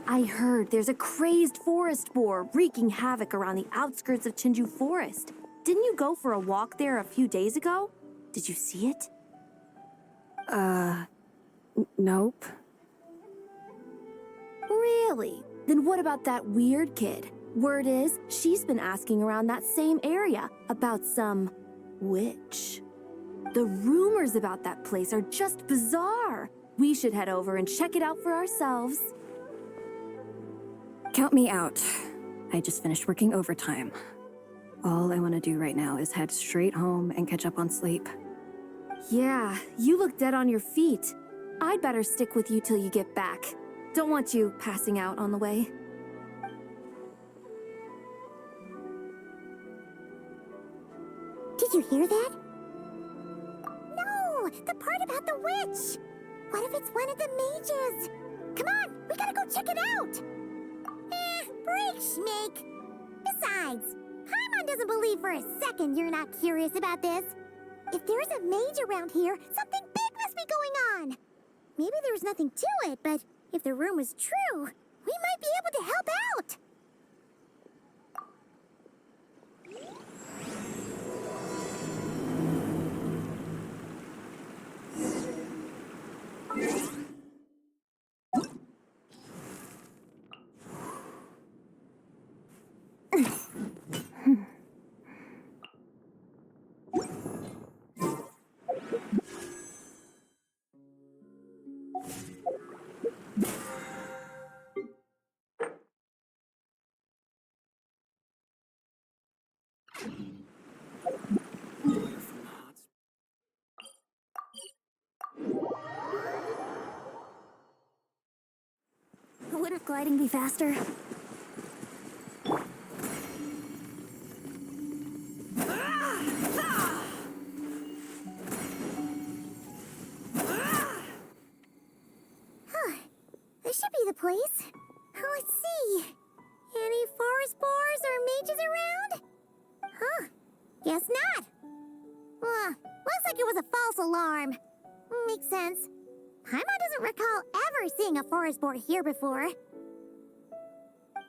I heard there's a crazed forest boar wreaking havoc around the outskirts of Chinju Forest. Didn't you go for a walk there a few days ago? Did you see it? Nope. Really? Then what about that weird kid? Word is, she's been asking around that same area about some witch. The rumors about that place are just bizarre. We should head over and check it out for ourselves. Count me out. I just finished working overtime. All I want to do right now is head straight home and catch up on sleep. Yeah, you look dead on your feet. I'd better stick with you till you get back. Don't want you passing out on the way. Did you hear that? No, the part about the witch. What if it's one of the mages? Come on, we gotta go check it out. Break, Schmake. Besides, Paimon doesn't believe for a second you're not curious about this. If there's a mage around here, something big must be going on. Maybe there's nothing to it, but if the rumor's true, we might be able to help out. Wouldn't gliding be faster? This should be the place. Let's see. Any forest boars or mages around? Huh. Guess not. Looks like it was a false alarm. Makes sense. Paimon doesn't recall ever seeing a forest boar here before. And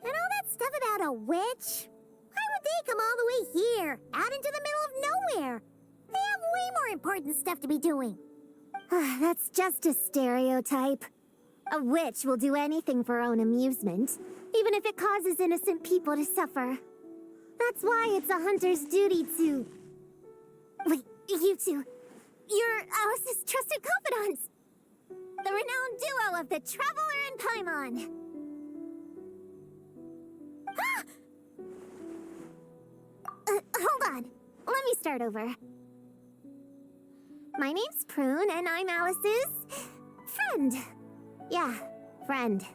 all that stuff about a witch? Why would they come all the way here, out into the middle of nowhere? They have way more important stuff to be doing. That's just a stereotype. A witch will do anything for her own amusement, even if it causes innocent people to suffer. That's why it's a hunter's duty to... Wait, you two. You're Alice's trusted confidants. The renowned duo of the Traveler and Paimon. Hold on. Let me start over. My name's Prune, and I'm Alice's... friend. Yeah, friend.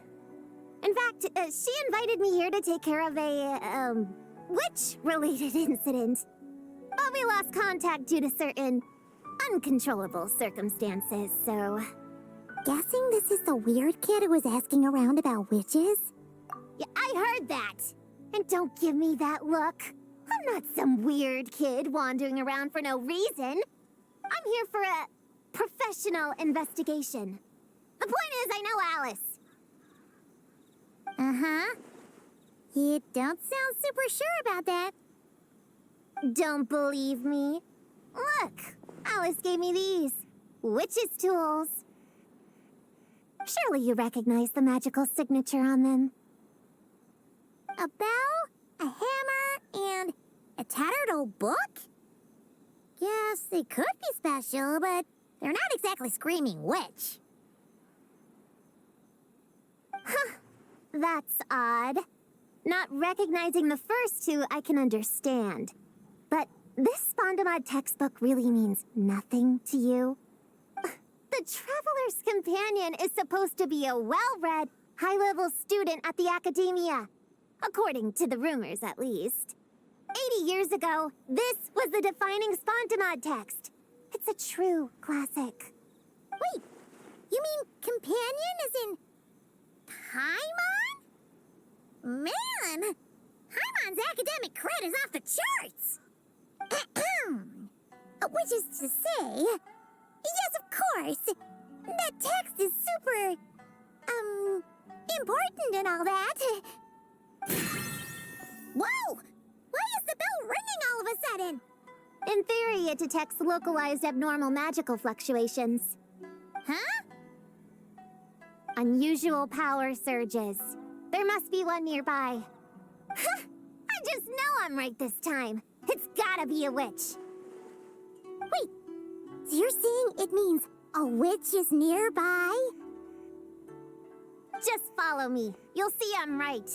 In fact, she invited me here to take care of a, witch-related incident. But we lost contact due to certain uncontrollable circumstances, so... Guessing this is the weird kid who was asking around about witches? Yeah, I heard that. And don't give me that look. I'm not some weird kid wandering around for no reason. I'm here for a professional investigation. The point is, I know Alice. Uh-huh. You don't sound super sure about that. Don't believe me? Look, Alice gave me these. Witch's tools. Surely you recognize the magical signature on them. A bell, a hammer, and a tattered old book? Guess they could be special, but they're not exactly screaming witch. Huh. That's odd. Not recognizing the first two I can understand. But this Spondamod textbook really means nothing to you? The Traveler's Companion is supposed to be a well-read, high-level student at the Academia. According to the rumors, at least. 80 years ago, this was the defining Spondamod text. It's a true classic. Wait, you mean companion as in Paimon? Man, Paimon's academic cred is off the charts. Which is to say, yes, of course, that text is super, important and all that. Whoa! Why is the bell ringing all of a sudden? In theory, it detects localized abnormal magical fluctuations. Huh? Unusual power surges. There must be one nearby. I just know I'm right this time. It's gotta be a witch. Wait, so you're saying it means a witch is nearby? Just follow me. You'll see I'm right.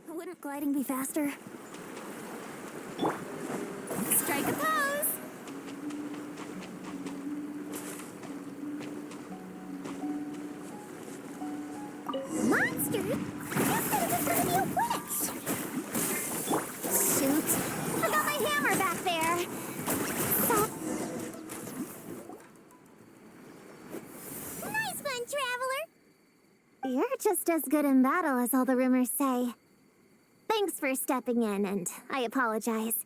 Wouldn't gliding be faster? Strike a pose! Monster? You said it was gonna be a witch! Shoot. Forgot my hammer back there. Nice one, Traveler! You're just as good in battle as all the rumors say. Thanks for stepping in, and I apologize.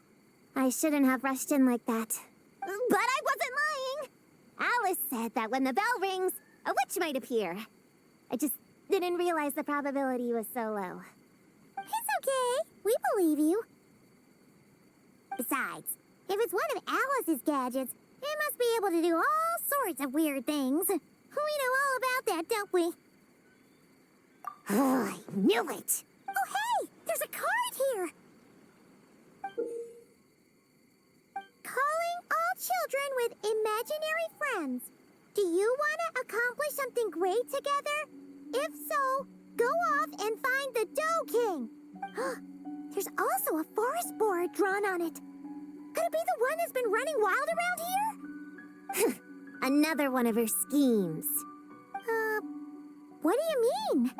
I shouldn't have rushed in like that. But I wasn't lying! Alice said that when the bell rings, a witch might appear. I just didn't realize the probability was so low. It's okay. We believe you. Besides, if it's one of Alice's gadgets, it must be able to do all sorts of weird things. We know all about that, don't we? Oh, I knew it! Oh, hey! There's a card here! Calling all children with imaginary friends. Do you want to accomplish something great together? If so, go off and find the Dough King. There's also a forest board drawn on it. Could it be the one that's been running wild around here? Another one of her schemes. What do you mean?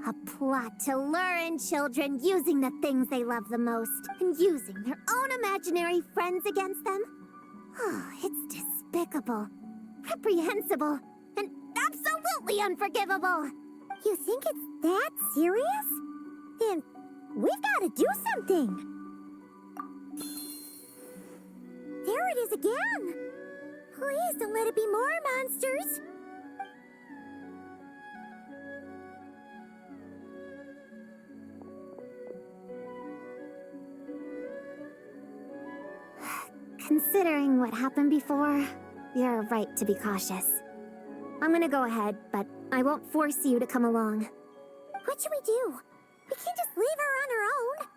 A plot to lure in children using the things they love the most and using their own imaginary friends against them. Oh, it's despicable, reprehensible, and absolutely unforgivable. You think it's that serious? Then we've got to do something. There it is again. Please don't let it be more monsters. Considering what happened before, you're right to be cautious. I'm gonna go ahead, but I won't force you to come along. What should we do? We can't just leave her on her own.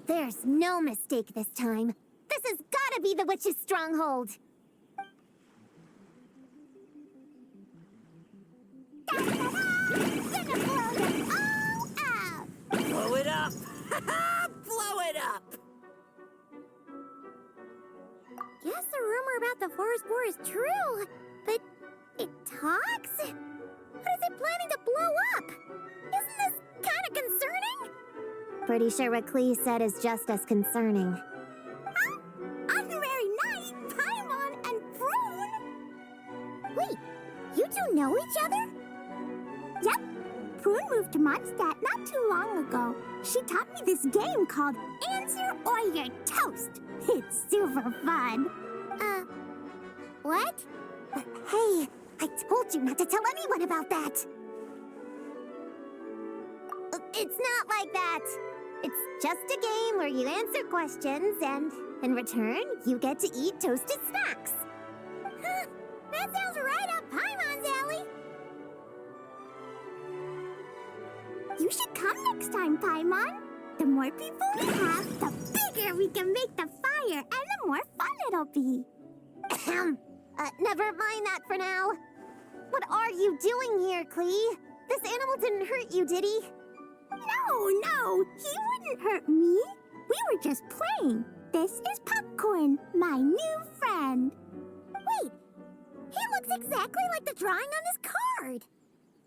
There's no mistake this time. This has gotta be the witch's stronghold. Gonna blow them all up! Blow it up! Blow it up! Guess the rumor about the forest boar is true, but it talks? What is it planning to blow up? Isn't this kind of concerning? Pretty sure what Klee said is just as concerning. Huh? Honorary Knight, Paimon, and Prune? Wait, you two know each other? Yep. Prune moved to Mondstadt not too long ago. She taught me this game called Answer or You're Toast. It's super fun. What? Hey, I told you not to tell anyone about that. It's not like that. It's just a game where you answer questions and, in return, you get to eat toasted snacks. Huh, that sounds right up Paimon's alley. You should come next time, Paimon. The more people we have, the bigger we can make the fire, and the more fun it'll be. Never mind that for now. What are you doing here, Klee? This animal didn't hurt you, did he? No, he wouldn't hurt me. We were just playing. This is Popcorn, my new friend. Wait, he looks exactly like the drawing on this card.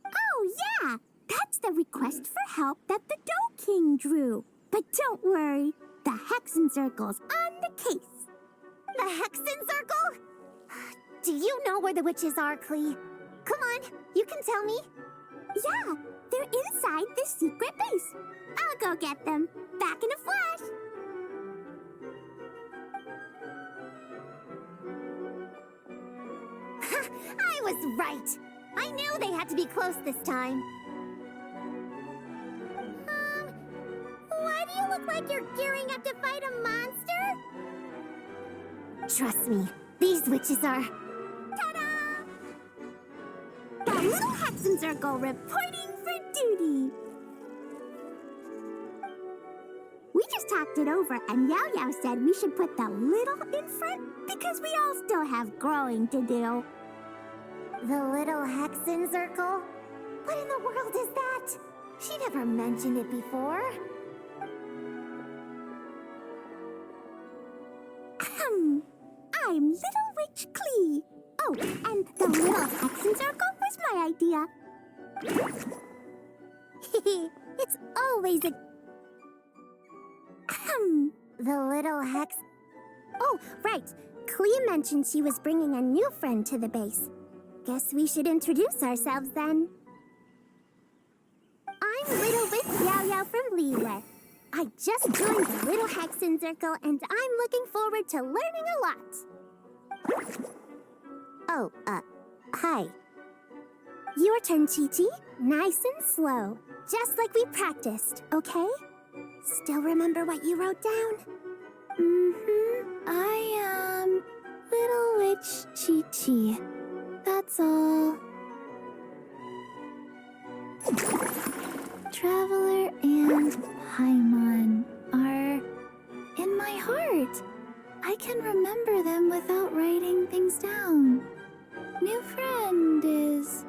Oh, yeah, that's the request for help that the Dough King drew. But don't worry, the Hexen Circle's on the case. The Hexen Circle? Do you know where the witches are, Klee? Come on, you can tell me. Yeah, they're inside the secret base. I'll go get them. Back in a flash. I was right. I knew they had to be close this time. Why do you look like you're gearing up to fight a monster? Trust me, these witches are... Ta-da! The Little Hexen Circle reporting for duty. We just talked it over, and Yao Yao said we should put the little in front because we all still have growing to do. The Little Hexen Circle? What in the world is that? She never mentioned it before. I'm Little Witch Klee. Oh, and the Little Hexen Circle was my idea. It's always a... The Little Hex... Oh, right. Klee mentioned she was bringing a new friend to the base. Guess we should introduce ourselves then. I'm Little Witch Yao Yao from Liyue. I just joined the Little Hexen Circle, and I'm looking forward to learning a lot. Oh, hi. Your turn, Chi-Chi. Nice and slow. Just like we practiced, okay? Still remember what you wrote down? I am Little Witch Chi-Chi. That's all. Traveler and Paimon are in my heart. I can remember them without writing things down. New friend is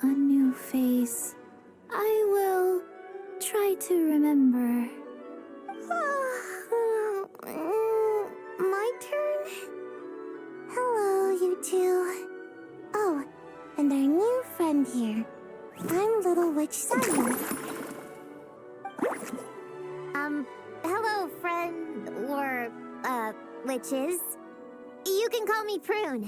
a new face. I will try to remember. My turn? Hello, you two. Oh, and our new friend here. I'm Little Witch Sunny. Hello, friend, or, witches. You can call me Prune.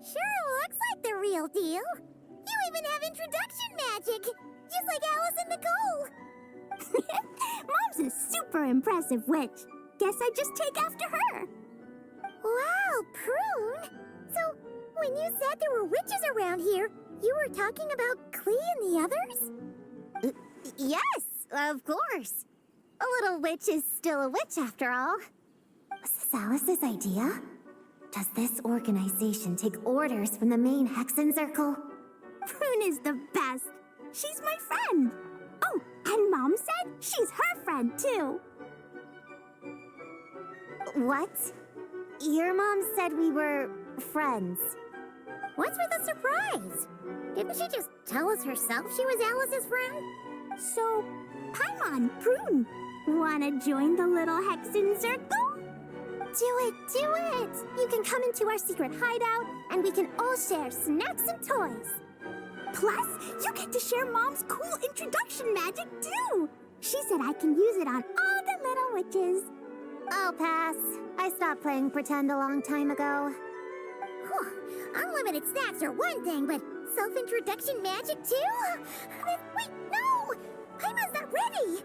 Sure looks like the real deal. You even have introduction magic, just like Alice and Nicole. Mom's a super impressive witch. Guess I just take after her. Wow, Prune. So, when you said there were witches around here, you were talking about Klee and the others? Yes, of course. A little witch is still a witch after all. Was this Alice's idea? Does this organization take orders from the main Hexen Circle? Prune is the best. She's my friend. Oh, and Mom said she's her friend, too. What? Your mom said we were friends. What's with the surprise? Didn't she just tell us herself she was Alice's friend? So, Paimon, Prune, wanna join the little Hexen Circle? Do it, do it! You can come into our secret hideout, and we can all share snacks and toys. Plus, you get to share Mom's cool introduction magic, too. She said I can use it on all the little witches. I'll pass. I stopped playing pretend a long time ago. Whew. Unlimited snacks are one thing, but self-introduction magic, too? Wait, no! Paimon's not ready!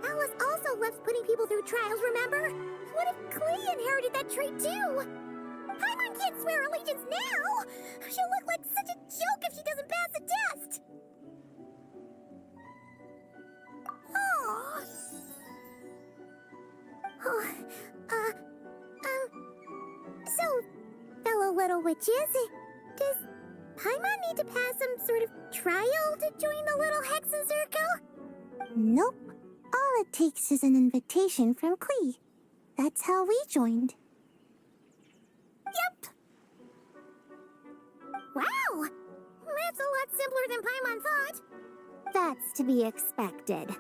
Alice also loves putting people through trials, remember? What if Klee inherited that trait, too? Paimon can't swear allegiance now! She'll look like such a joke if she doesn't pass the test! Oh. So, fellow little witches, does Paimon need to pass some sort of trial to join the little Hexen Circle? Nope. All it takes is an invitation from Klee. That's how we joined. Yep. Wow! That's a lot simpler than Paimon thought. That's to be expected.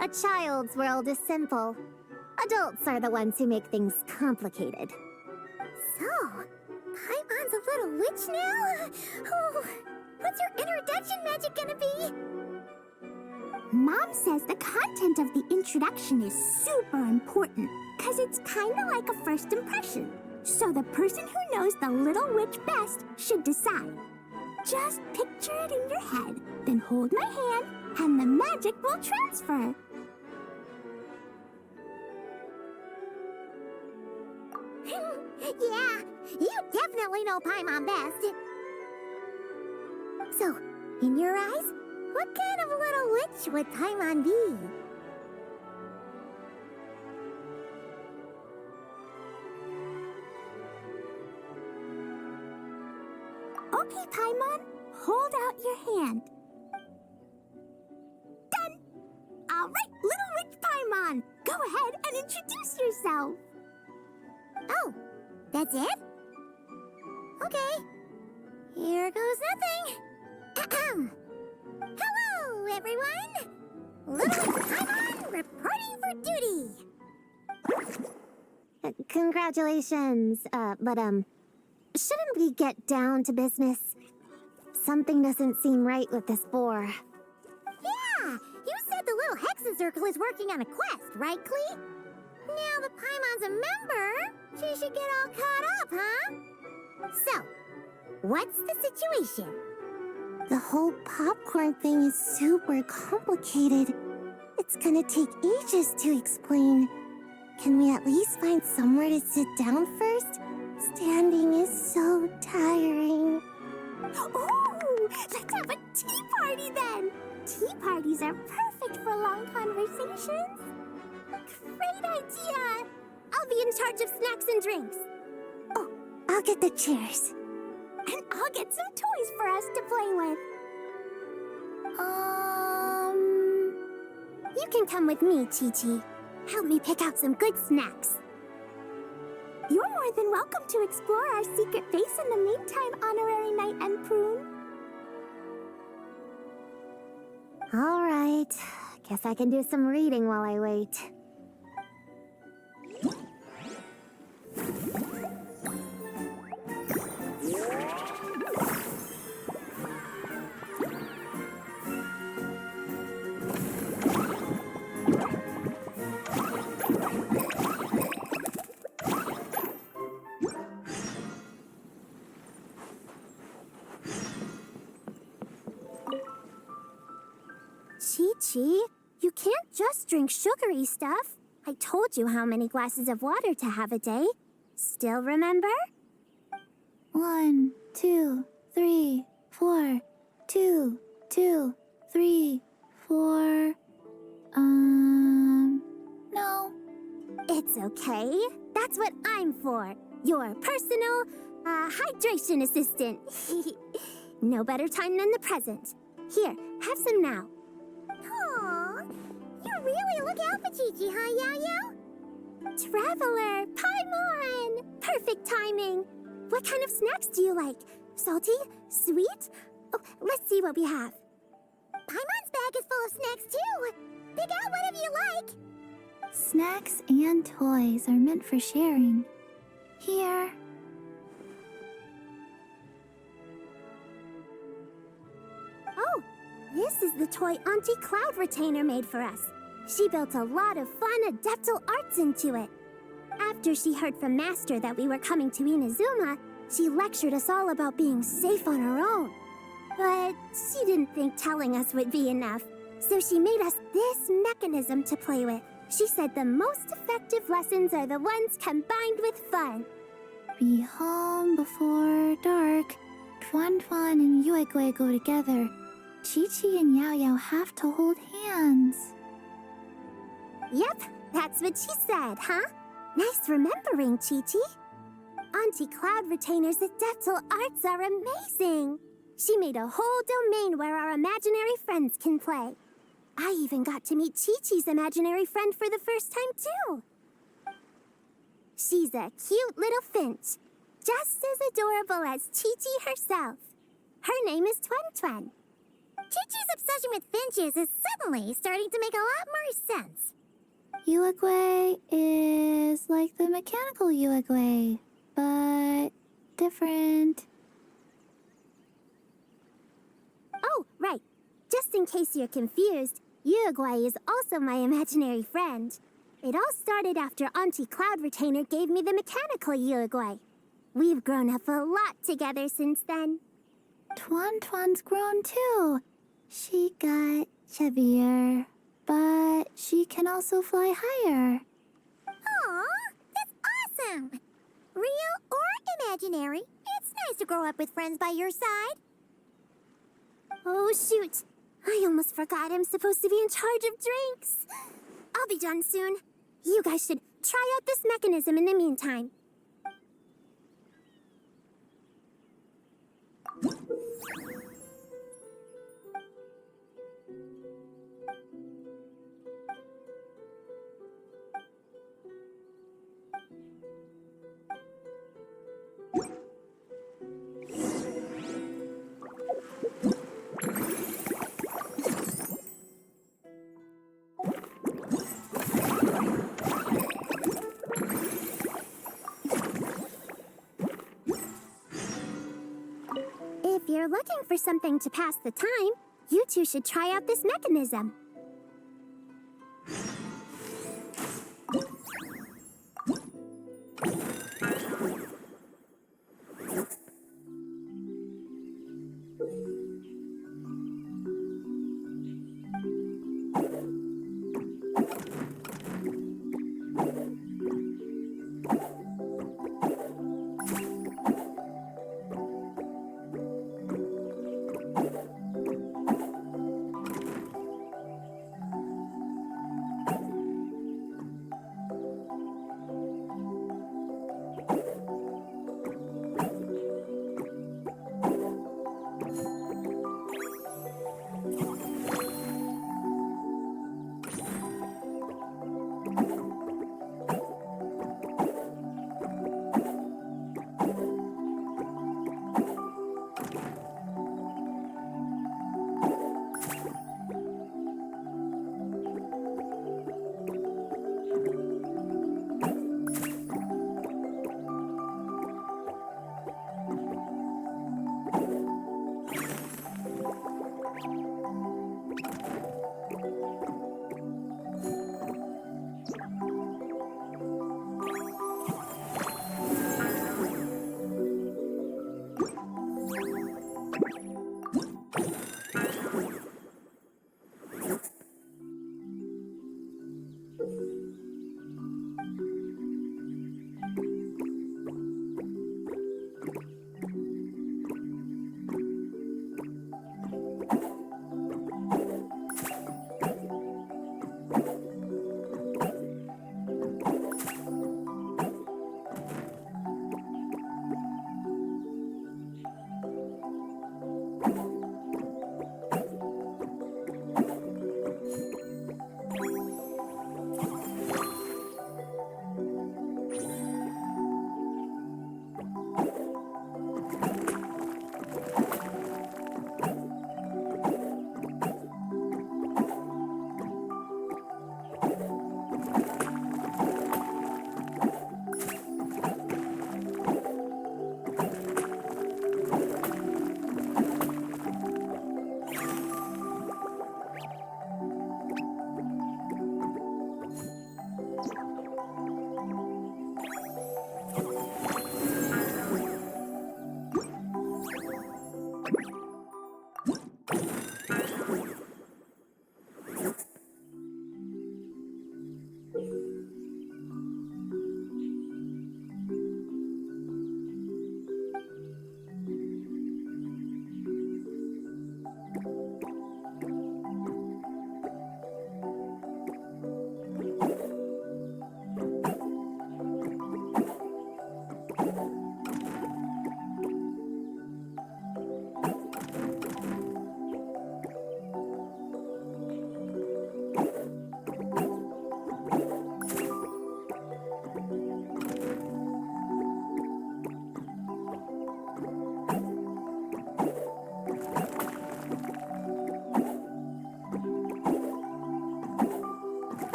A child's world is simple. Adults are the ones who make things complicated. So, Paimon's a little witch now? Oh, what's her introduction magic gonna be? Mom says the content of the introduction is super important, because it's kind of like a first impression. So the person who knows the little witch best should decide. Just picture it in your head, then hold my hand, and the magic will transfer. Yeah, you definitely know Paimon best. So, in your eyes, what kind of little witch would Paimon be? Okay, Paimon, hold out your hand. Done! All right, little witch Paimon, go ahead and introduce yourself. Oh, that's it? Okay. Here goes nothing. Ahem. Hello, everyone! Little Witch Paimon reporting for duty. Congratulations. But shouldn't we get down to business? Something doesn't seem right with this boar. Yeah, you said the little Hexen Circle is working on a quest, right, Klee? Now that Paimon's a member, she should get all caught up, huh? So, what's the situation? The whole popcorn thing is super complicated. It's gonna take ages to explain. Can we at least find somewhere to sit down first? Standing is so tiring. Ooh, let's have a tea party then! Tea parties are perfect for long conversations. Great idea! I'll be in charge of snacks and drinks. Oh, I'll get the chairs. And I'll get some toys for us to play with. You can come with me, Chi-Chi. Help me pick out some good snacks. You're more than welcome to explore our secret base in the meantime, Honorary Knight and Prune. All right. Guess I can do some reading while I wait. Chi-Chi, you can't just drink sugary stuff. I told you how many glasses of water to have a day. Still remember? 1, 2, 3, 4. 2, 2, 3, 4. No. It's okay. That's what I'm for. Your personal, hydration assistant. No better time than the present. Here, have some now. Aw, you really look out for Chi-Chi, huh, Yao-Yao? Traveler, Paimon! Perfect timing. What kind of snacks do you like? Salty? Sweet? Oh, let's see what we have. Paimon's bag is full of snacks, too. Pick out whatever you like. Snacks and toys are meant for sharing. Here. Oh, this is the toy Auntie Cloud Retainer made for us. She built a lot of fun adeptal arts into it. After she heard from Master that we were coming to Inazuma, she lectured us all about being safe on her own. But she didn't think telling us would be enough, so she made us this mechanism to play with. She said the most effective lessons are the ones combined with fun. Be home before dark. Tuan Tuan and Yuegui go together. Chi-Chi and Yao Yao have to hold hands. Yep, that's what she said, huh? Nice remembering, Chi-Chi. Auntie Cloud Retainer's adeptal arts are amazing. She made a whole domain where our imaginary friends can play. I even got to meet Chi-Chi's imaginary friend for the first time, too. She's a cute little finch, just as adorable as Chi-Chi herself. Her name is Tuan Tuan. Chi-Chi's obsession with finches is suddenly starting to make a lot more sense. Yuegui is like the mechanical Yuegui, but different. Oh, right. Just in case you're confused, Uruguay is also my imaginary friend. It all started after Auntie Cloud Retainer gave me the mechanical Uruguay. We've grown up a lot together since then. Tuan Tuan's grown too. She got chubbier, but she can also fly higher. Aw, that's awesome! Real or imaginary, it's nice to grow up with friends by your side. Oh, shoot. I almost forgot I'm supposed to be in charge of drinks. I'll be done soon. You guys should try out this mechanism in the meantime. If you're looking for something to pass the time, you two should try out this mechanism.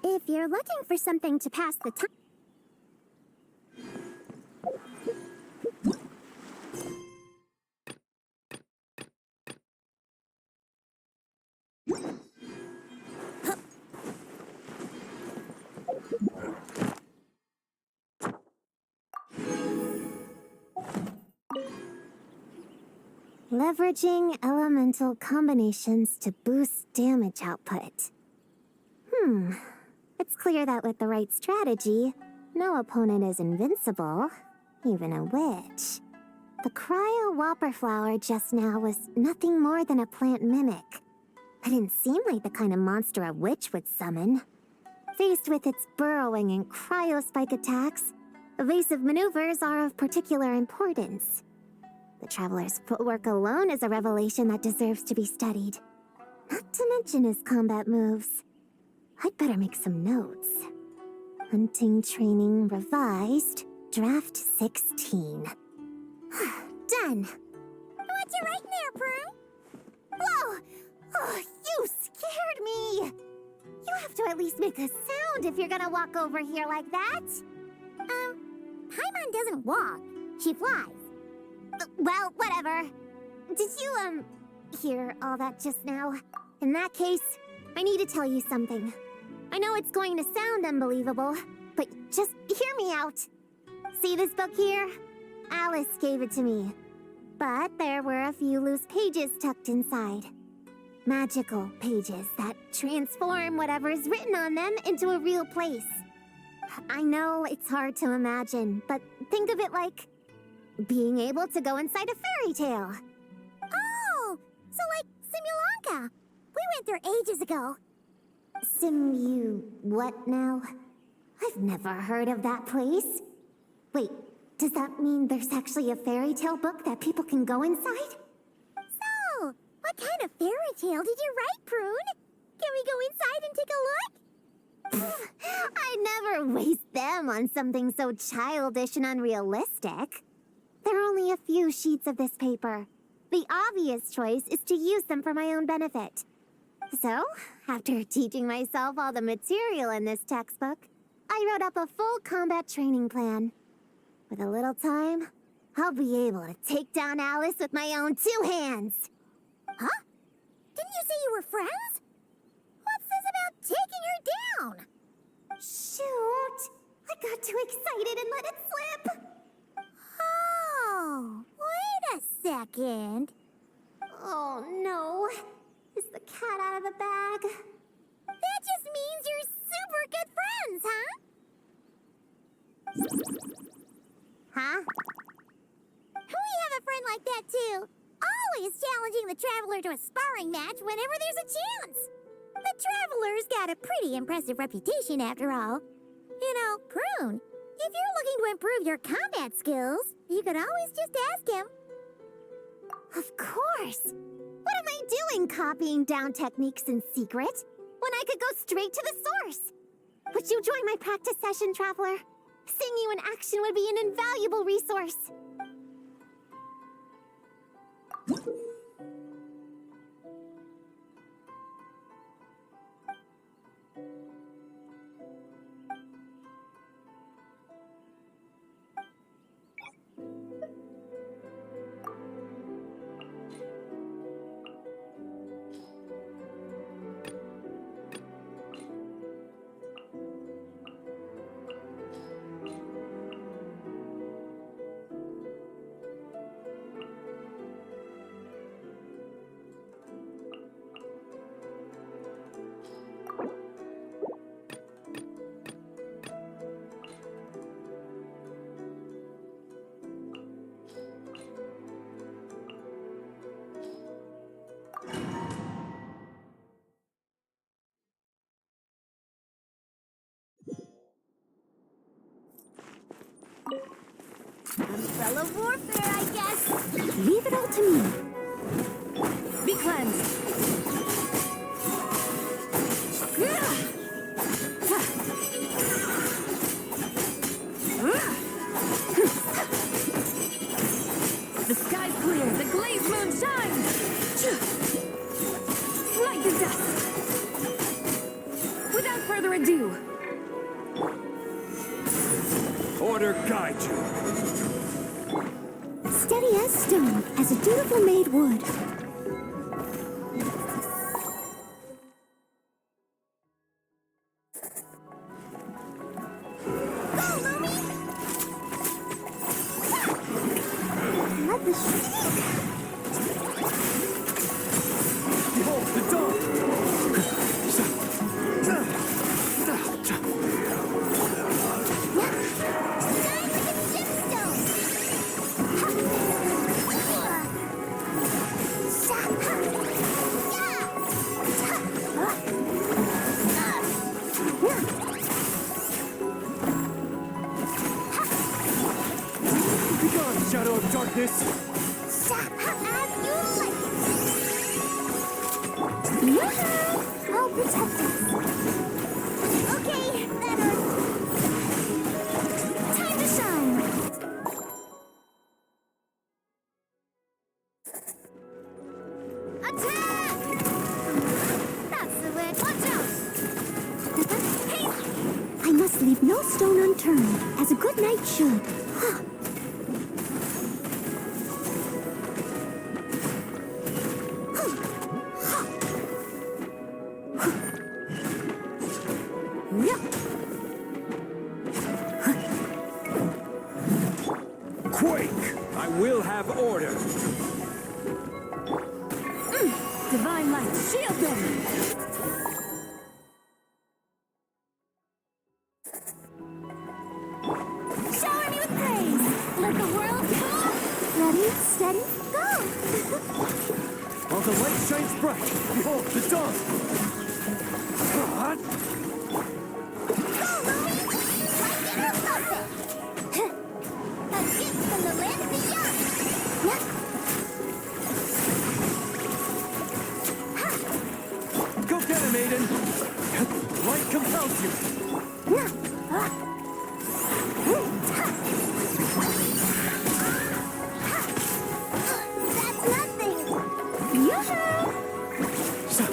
If you're looking for something to pass the time... Leveraging elemental combinations to boost damage output. It's clear that with the right strategy, no opponent is invincible, even a witch. The cryo whopper flower just now was nothing more than a plant mimic. It didn't seem like the kind of monster a witch would summon. Faced with its burrowing and cryospike attacks, evasive maneuvers are of particular importance. The Traveler's footwork alone is a revelation that deserves to be studied. Not to mention his combat moves. I'd better make some notes. Hunting training revised, draft 16. Done. What you writing there, Prue? Whoa! Oh, you scared me! You have to at least make a sound if you're gonna walk over here like that. Paimon doesn't walk. She flies. Well, whatever. Did you, hear all that just now? In that case, I need to tell you something. I know it's going to sound unbelievable, but just hear me out. See this book here? Alice gave it to me. But there were a few loose pages tucked inside. Magical pages that transform whatever is written on them into a real place. I know it's hard to imagine, but think of it like being able to go inside a fairy tale. Oh, so like Simulanka. We went there ages ago. What now? I've never heard of that place. Wait, does that mean there's actually a fairy tale book that people can go inside? So, what kind of fairy tale did you write, Prune? Can we go inside and take a look? I'd never waste them on something so childish and unrealistic. There are only a few sheets of this paper. The obvious choice is to use them for my own benefit. So, after teaching myself all the material in this textbook, I wrote up a full combat training plan. With a little time, I'll be able to take down Alice with my own 2 hands. Huh? Didn't you say you were friends? What's this about taking her down? Shoot! I got too excited and let it slip! Oh, wait a second. Oh no. Is the cat out of the bag? That just means you're super good friends, huh? Huh? We have a friend like that too. Always challenging the Traveler to a sparring match whenever there's a chance. The Traveler's got a pretty impressive reputation after all. You know, Prune, If you're looking to improve your combat skills, you could always just ask him. Of course. What am I doing copying down techniques in secret when I could go straight to the source? Would you join my practice session, Traveler? Seeing you in action would be an invaluable resource. Umbrella warfare, I guess. Leave it all to me. Be cleansed. The sky's clear. The glazed moon shines. Light the dust. Without further ado. Order guide you. Steady as stone, as a dutiful maid would. Let the Behold the dawn! Begone, shadow of darkness! I'll protect us. Okay, better. Time to shine. Attack! That's the way. Watch out! I must leave no stone unturned, as a good knight should. Quake! I will have order! Divine light, shield them! Shower me with praise. Let the world go. Ready, steady, go! While the light shines bright, behold the dawn! A gift from the land beyond. Go get him, maiden! Light compels you! That's nothing. So.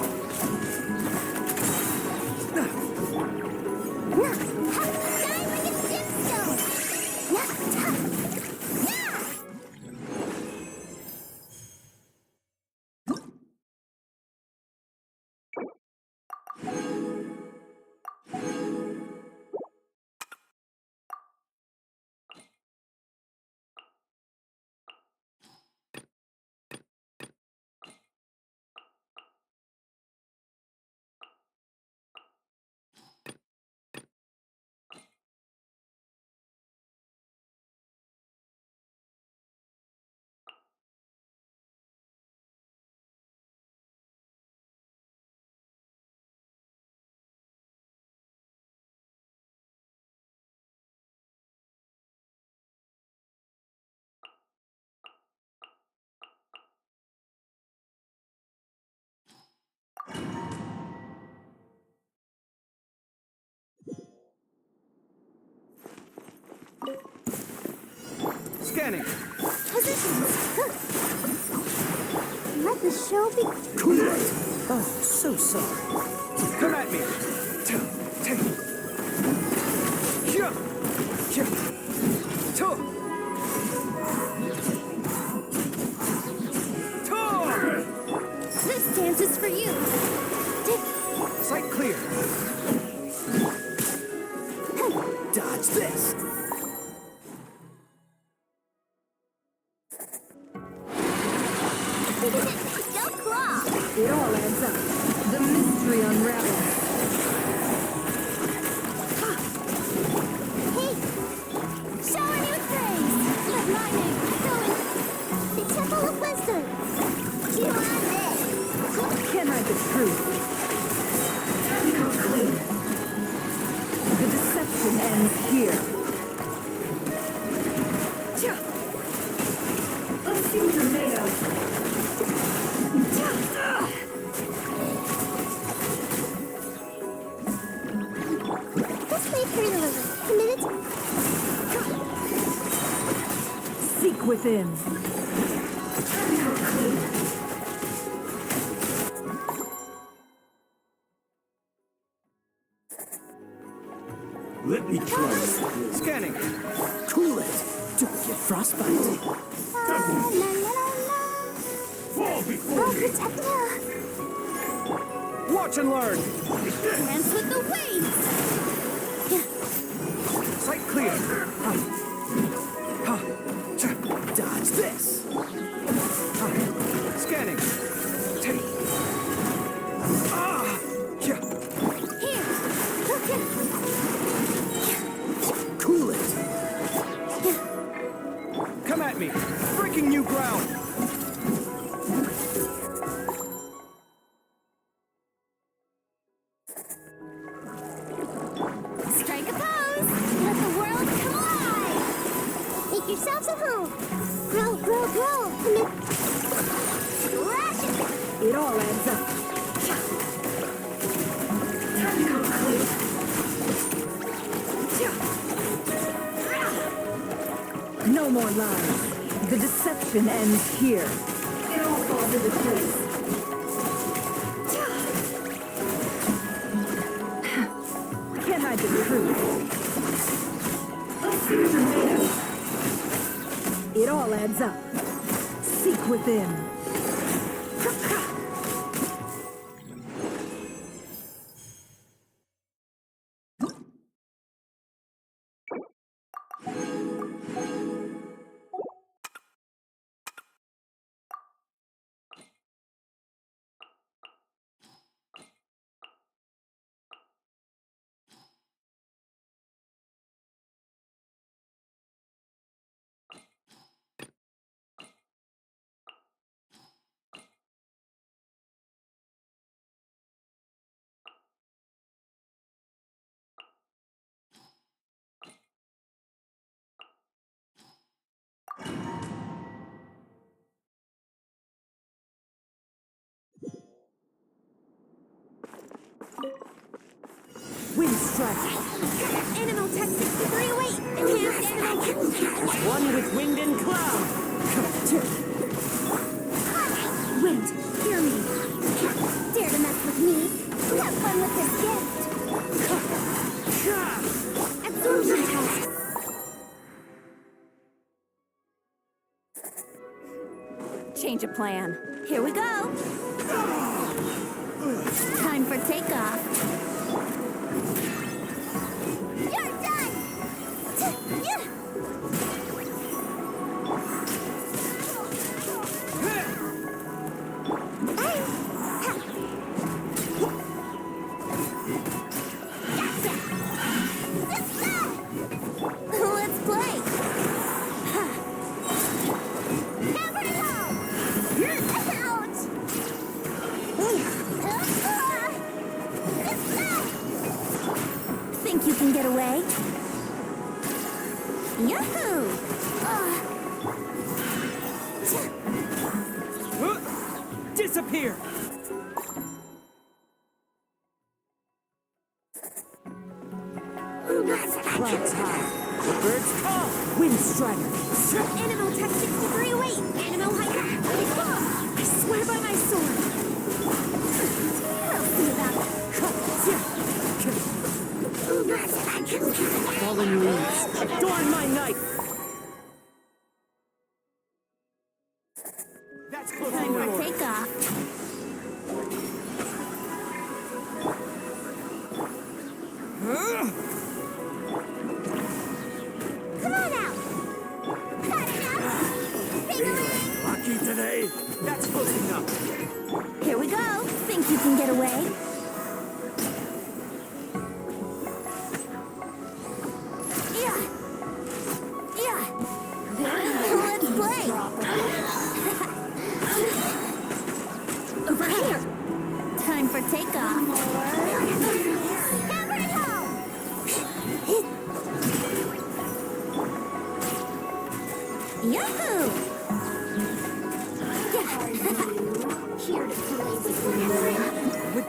Scanning. Positions. Let the show be. Oh, so sorry. Come at me. This dance is for you. Sight clear. Dodge this. Go claw! It all adds up. The mystery unravels. Hey! Shower me with praise! Let my name going! The Temple of Wisdom! You on this! Can I the truth? The deception ends here. Let's see what you're made of. Let's wait for you a minute. Seek within. Let me try. Scanning. Cool it. Don't get frostbite. La la la la. Fall before Oh, protector! Watch and learn. Dance with the waves! Sight clear. Dodge this. Scanning. Here! Look at. Cool it. Come at me. Breaking new ground. Strike a pose! Let the world come alive! Make yourselves at home! Grow, grow, grow! Lash it! It all adds up. No more lies. The deception ends here. It all falls into place. Can't hide the truth. Let's see what you're made of. It all adds up. Seek within. Wind strike. Animal Tech 63 away! Enhanced animal. One with wind and cloud. Wind, hear me. Dare to mess with me? Have fun with this gift. Absorption test. Change of plan. Here we go. Time for takeoff. You're done! Let's play! Hammer it home! Ouch! Animal tech 6308! Animal hyper! I swear by my sword! I'll see about that. Fallen leaves. Adorn my knife. That's close Time to for order. takeoff. Come on out! Cut it up! Feeling lucky today. That's close enough. Here we go. Think you can get away? Yeah. Yeah. Let's play. Over here. Time for takeoff. Hammer it home. Yahoo! Here to play with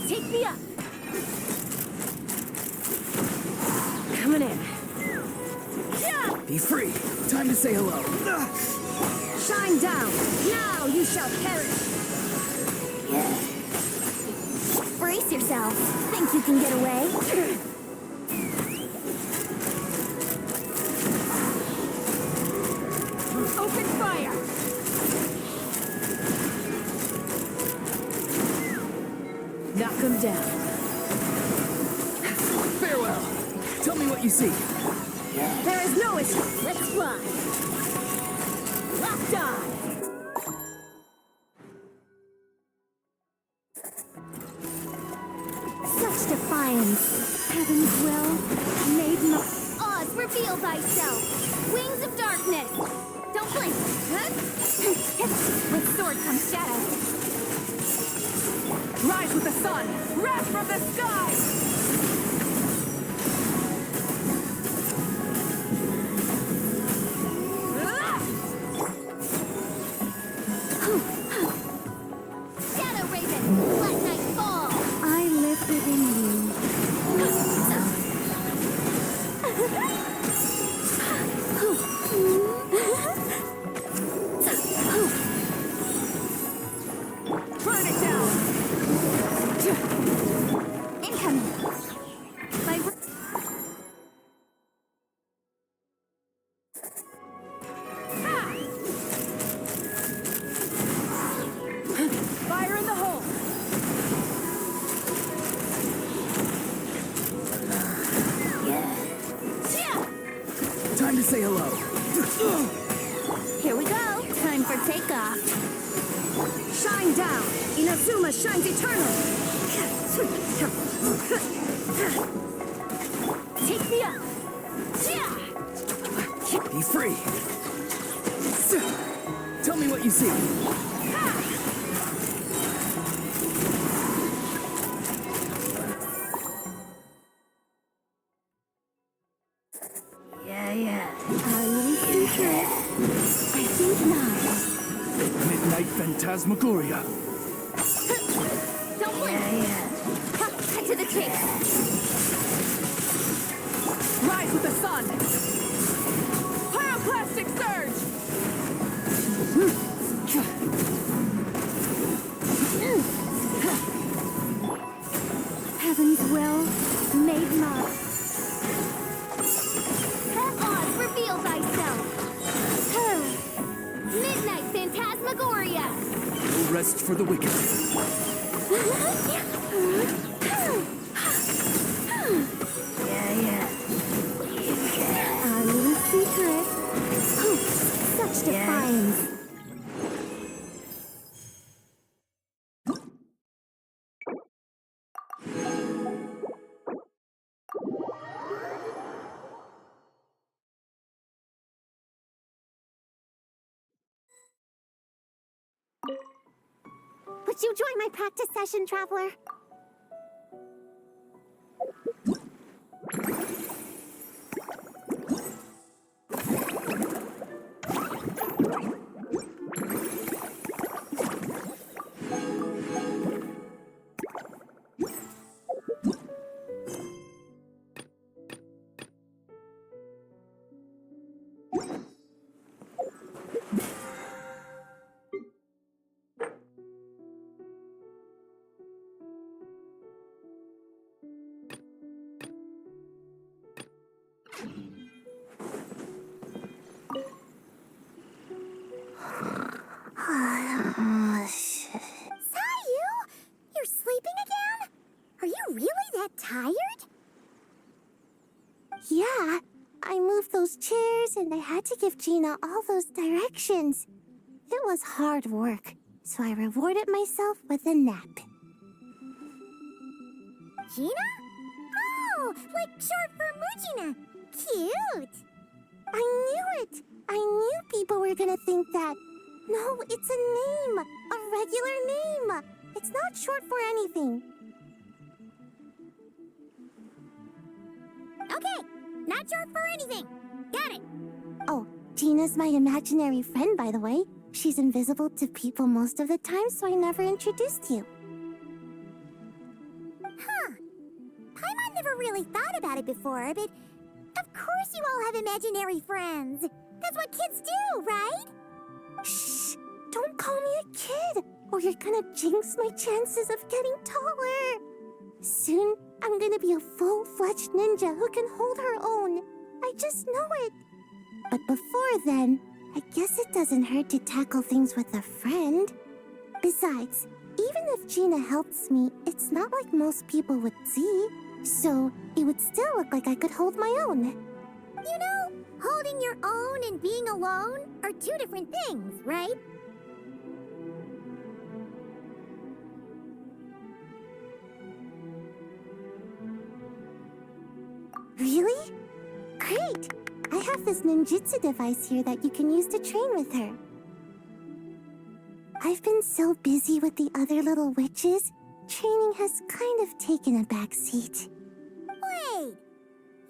Take me up! Coming in. Be free. Time to say hello. Shine down. Now you shall perish. Brace yourself. Think you can get away? Open fire. Knock him down. Farewell. Tell me what you see. There is no issue. Let's fly. Locked on. Such defiance. Heaven's will made my... Oz, reveal thyself. Wings of darkness. Don't blink. With sword comes shadow. Rise with the sun. Wrath from the sky. Shadow Raven, let night fall. I live within you. Burn it down. Incoming. My... Fire in the hole. Time to say hello. Here we go. Time for takeoff. Shine down. Inazuma shines eternal. Take me up. Be free. Tell me what you see. Our little secret. I think not. Midnight Phantasmagoria. Don't blink. Cut to the chase. Rise with the sun. Pyroclastic surge. Heaven's will made mine. Oz, reveal thyself. Midnight Phantasmagoria. No rest just for the wicked. Our little secret. Oh, such defiance. Would you join my practice session, Traveler? Sayu! You're sleeping again? Are you really that tired? Yeah, I moved those chairs and I had to give Gina all those directions. It was hard work, so I rewarded myself with a nap. Gina? Oh, like short for Mujina. Cute. I knew it! I knew people were gonna think that. No, it's a name! A regular name! It's not short for anything. Okay, not short for anything. Got it. Oh, Gina's my imaginary friend, by the way. She's invisible to people most of the time, so I never introduced you. Huh. Paimon never really thought about it before, but of course you all have imaginary friends. That's what kids do, right? Shh! Don't call me a kid, or you're gonna jinx my chances of getting taller. Soon, I'm gonna be a full-fledged ninja who can hold her own. I just know it. But before then, I guess it doesn't hurt to tackle things with a friend. Besides, even if Gina helps me, it's not like most people would see. So, it would still look like I could hold my own. You know, holding your own and being alone are two different things, right? Really? Great! I have this ninjutsu device here that you can use to train with her. I've been so busy with the other little witches, training has kind of taken a back seat. Wait,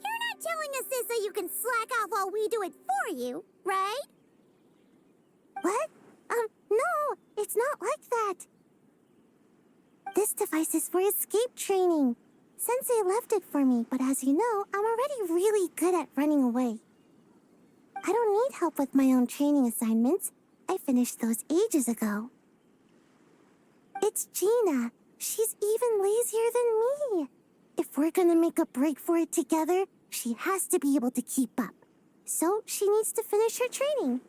you're not telling us this so you can slack off while we do it for you, right? What? No, it's not like that. This device is for escape training. Sensei left it for me, but as you know, I'm already really good at running away. I don't need help with my own training assignments. I finished those ages ago. It's Gina. She's even lazier than me. If we're gonna make a break for it together, she has to be able to keep up. So she needs to finish her training.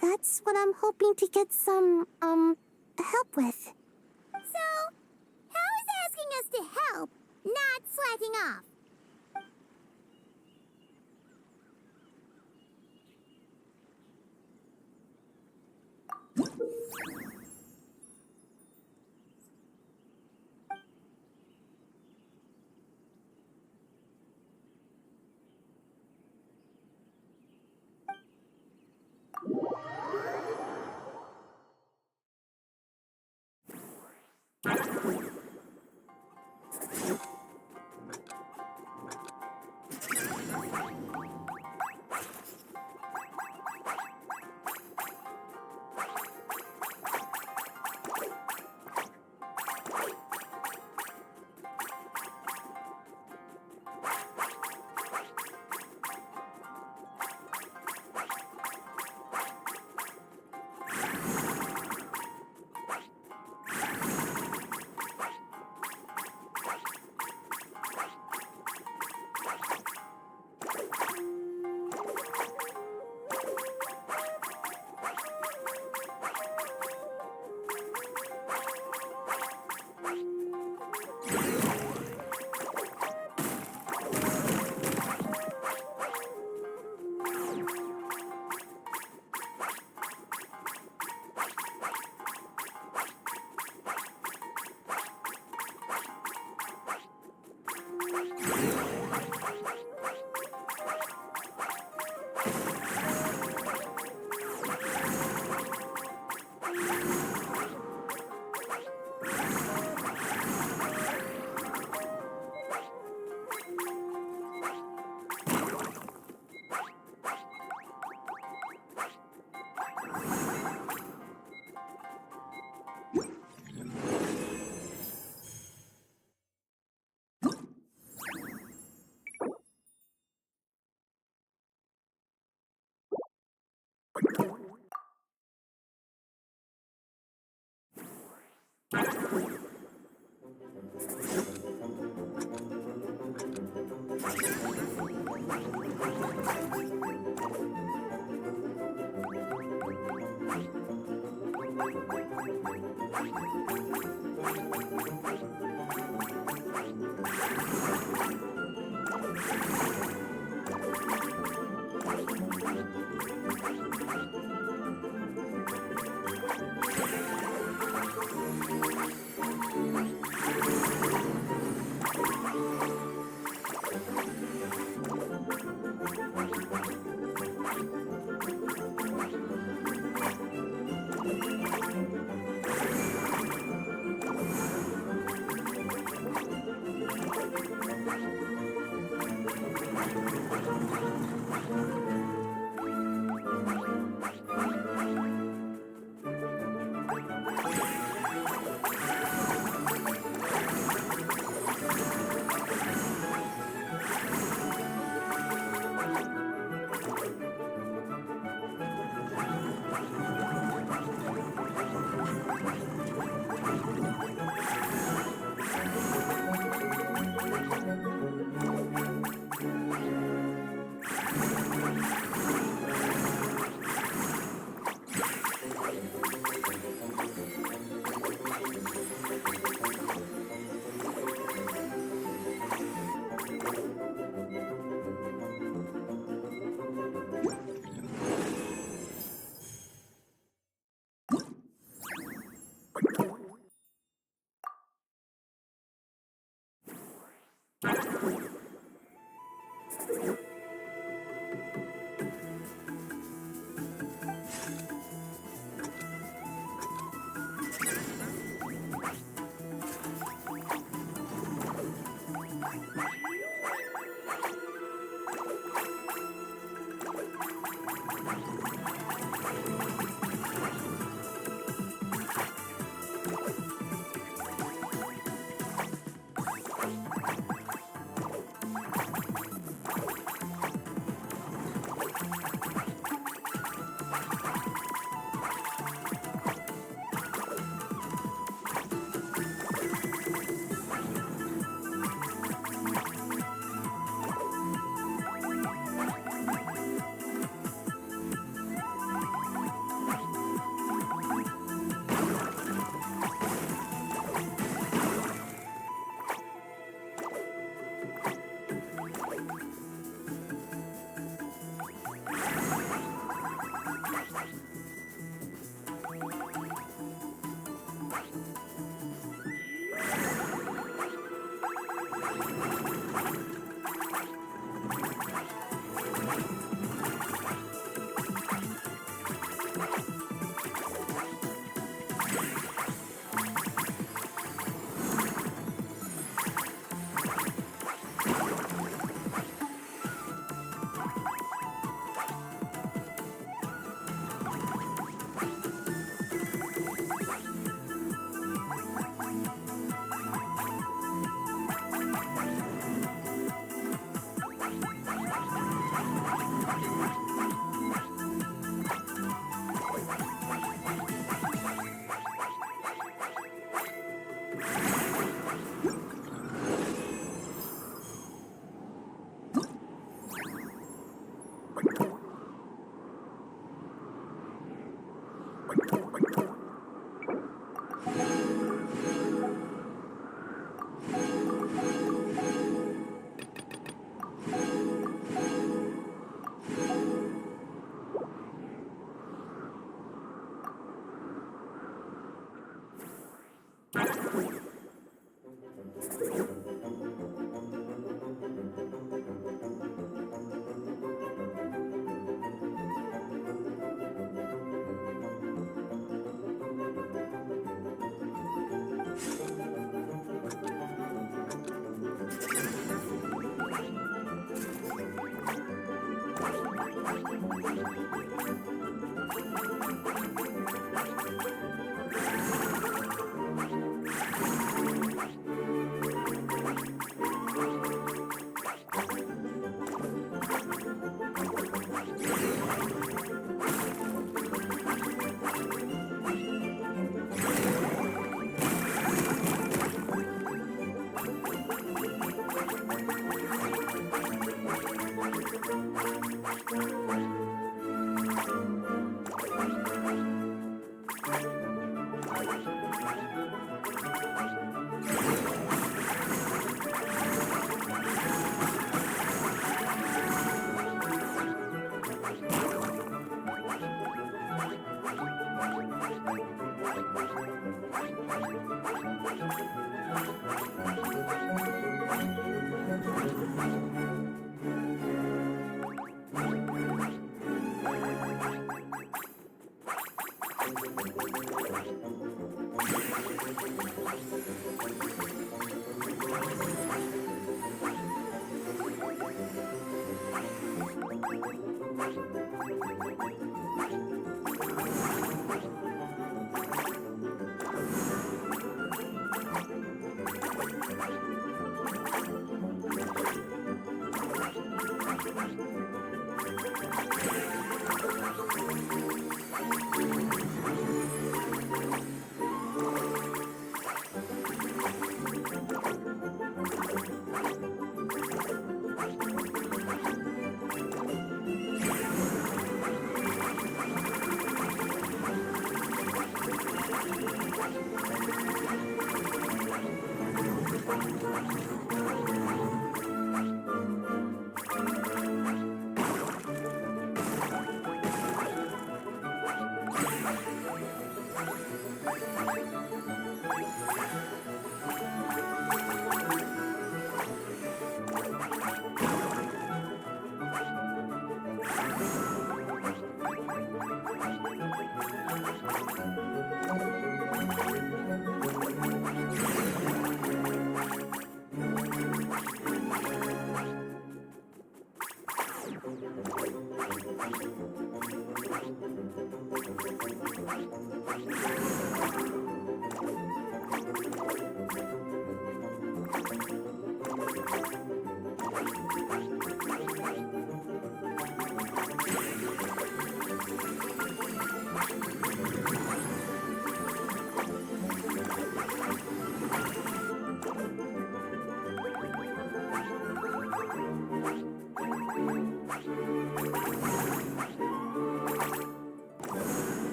That's what I'm hoping to get some, help with. So, how is asking us to help not slacking off?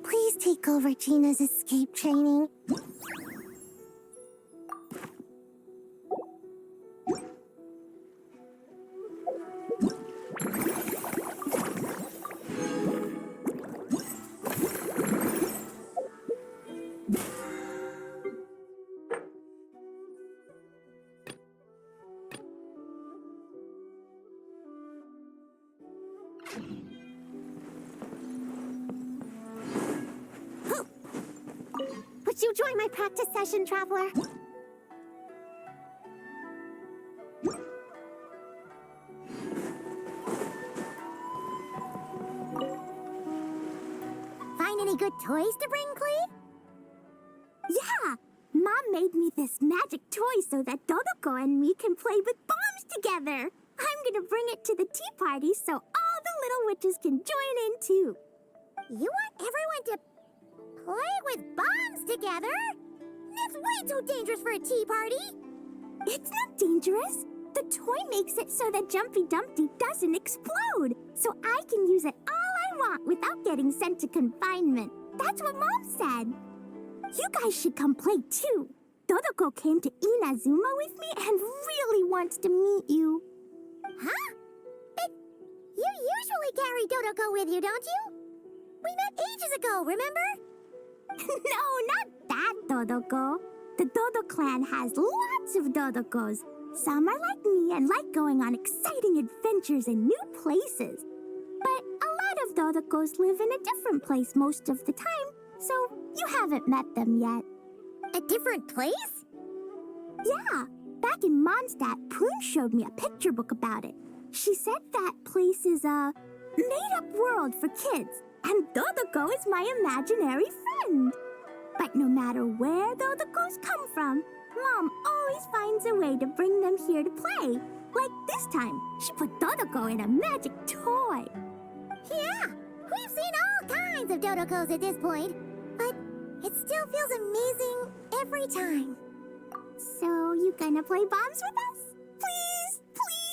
Please take over Gina's escape training. Would you join my practice session, Traveler? Find any good toys to bring, Clee? Yeah! Mom made me this magic toy so that Dodoko and me can play with bombs together. I'm gonna bring it to the tea party so all the little witches can join in too. You want everyone to play with bombs together? That's way too dangerous for a tea party. It's not dangerous. The toy makes it so that Jumpy Dumpty doesn't explode, so I can use it all I want without getting sent to confinement. That's what Mom said. You guys should come play too. Dodoko came to Inazuma with me and really wants to meet you. Huh? But you usually carry Dodoko with you, don't you? We met ages ago, remember? No, not that Dodoko. The Dodo clan has lots of Dodokos. Some are like me and like going on exciting adventures in new places. But a lot of Dodokos live in a different place most of the time, so you haven't met them yet. A different place? Yeah. Back in Mondstadt, Prune showed me a picture book about it. She said that place is a made-up world for kids, and Dodoko is my imaginary friend. But no matter where Dodokos come from, Mom always finds a way to bring them here to play. Like this time, she put Dodoko in a magic toy. Yeah, we've seen all kinds of Dodokos at this point, but it still feels amazing every time. So, you gonna play bombs with us? Please, please!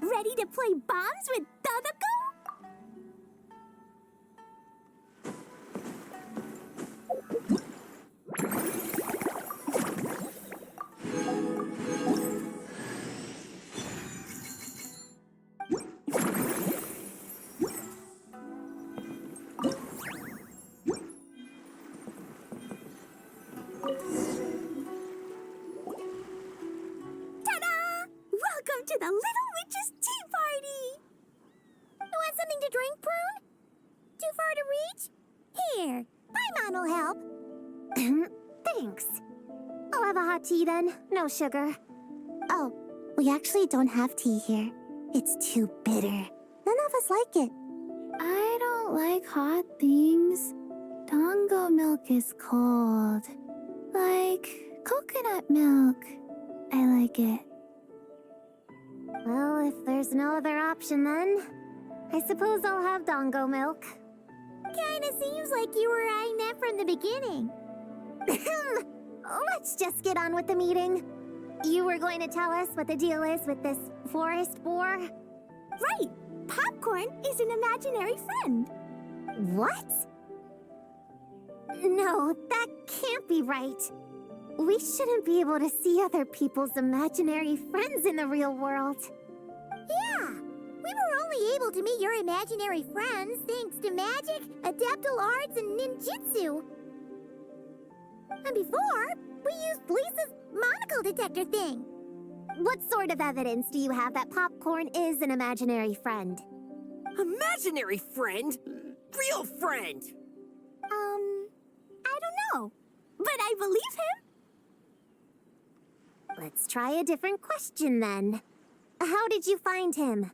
Ready to play bombs with Tadako? Welcome to the Little Witch's Tea Party! You want something to drink, Prune? Too far to reach? Here, my mom will help. Thanks. I'll have a hot tea then. No sugar. Oh, we actually don't have tea here. It's too bitter. None of us like it. I don't like hot things. Dango milk is cold. Like coconut milk. I like it. Well, if there's no other option then, I suppose I'll have Dango milk. Kinda seems like you were eyeing that from the beginning. Let's just get on with the meeting. You were going to tell us what the deal is with this forest boar? Right! Popcorn is an imaginary friend. What? No, that can't be right. We shouldn't be able to see other people's imaginary friends in the real world. Yeah! We were only able to meet your imaginary friends thanks to magic, adeptal arts, and ninjutsu. And before, we used Lisa's monocle detector thing. What sort of evidence do you have that Popcorn is an imaginary friend? Imaginary friend? Real friend! I don't know. But I believe him. Let's try a different question then. How did you find him?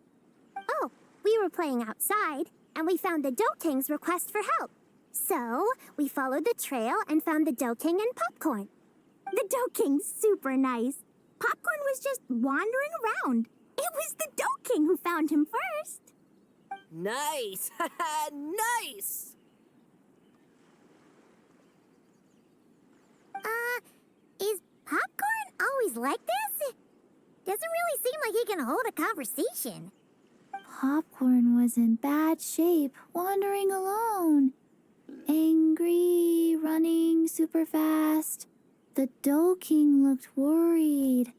Oh, we were playing outside, and we found the Dough King's request for help. So, we followed the trail and found the Dough King and Popcorn. The Dough King's super nice. Popcorn was just wandering around. It was the Dough King who found him first. Nice! Nice! Is Popcorn always like this? Doesn't really seem like he can hold a conversation. Popcorn was in bad shape, wandering alone. Angry, running super fast. The Dough King looked worried.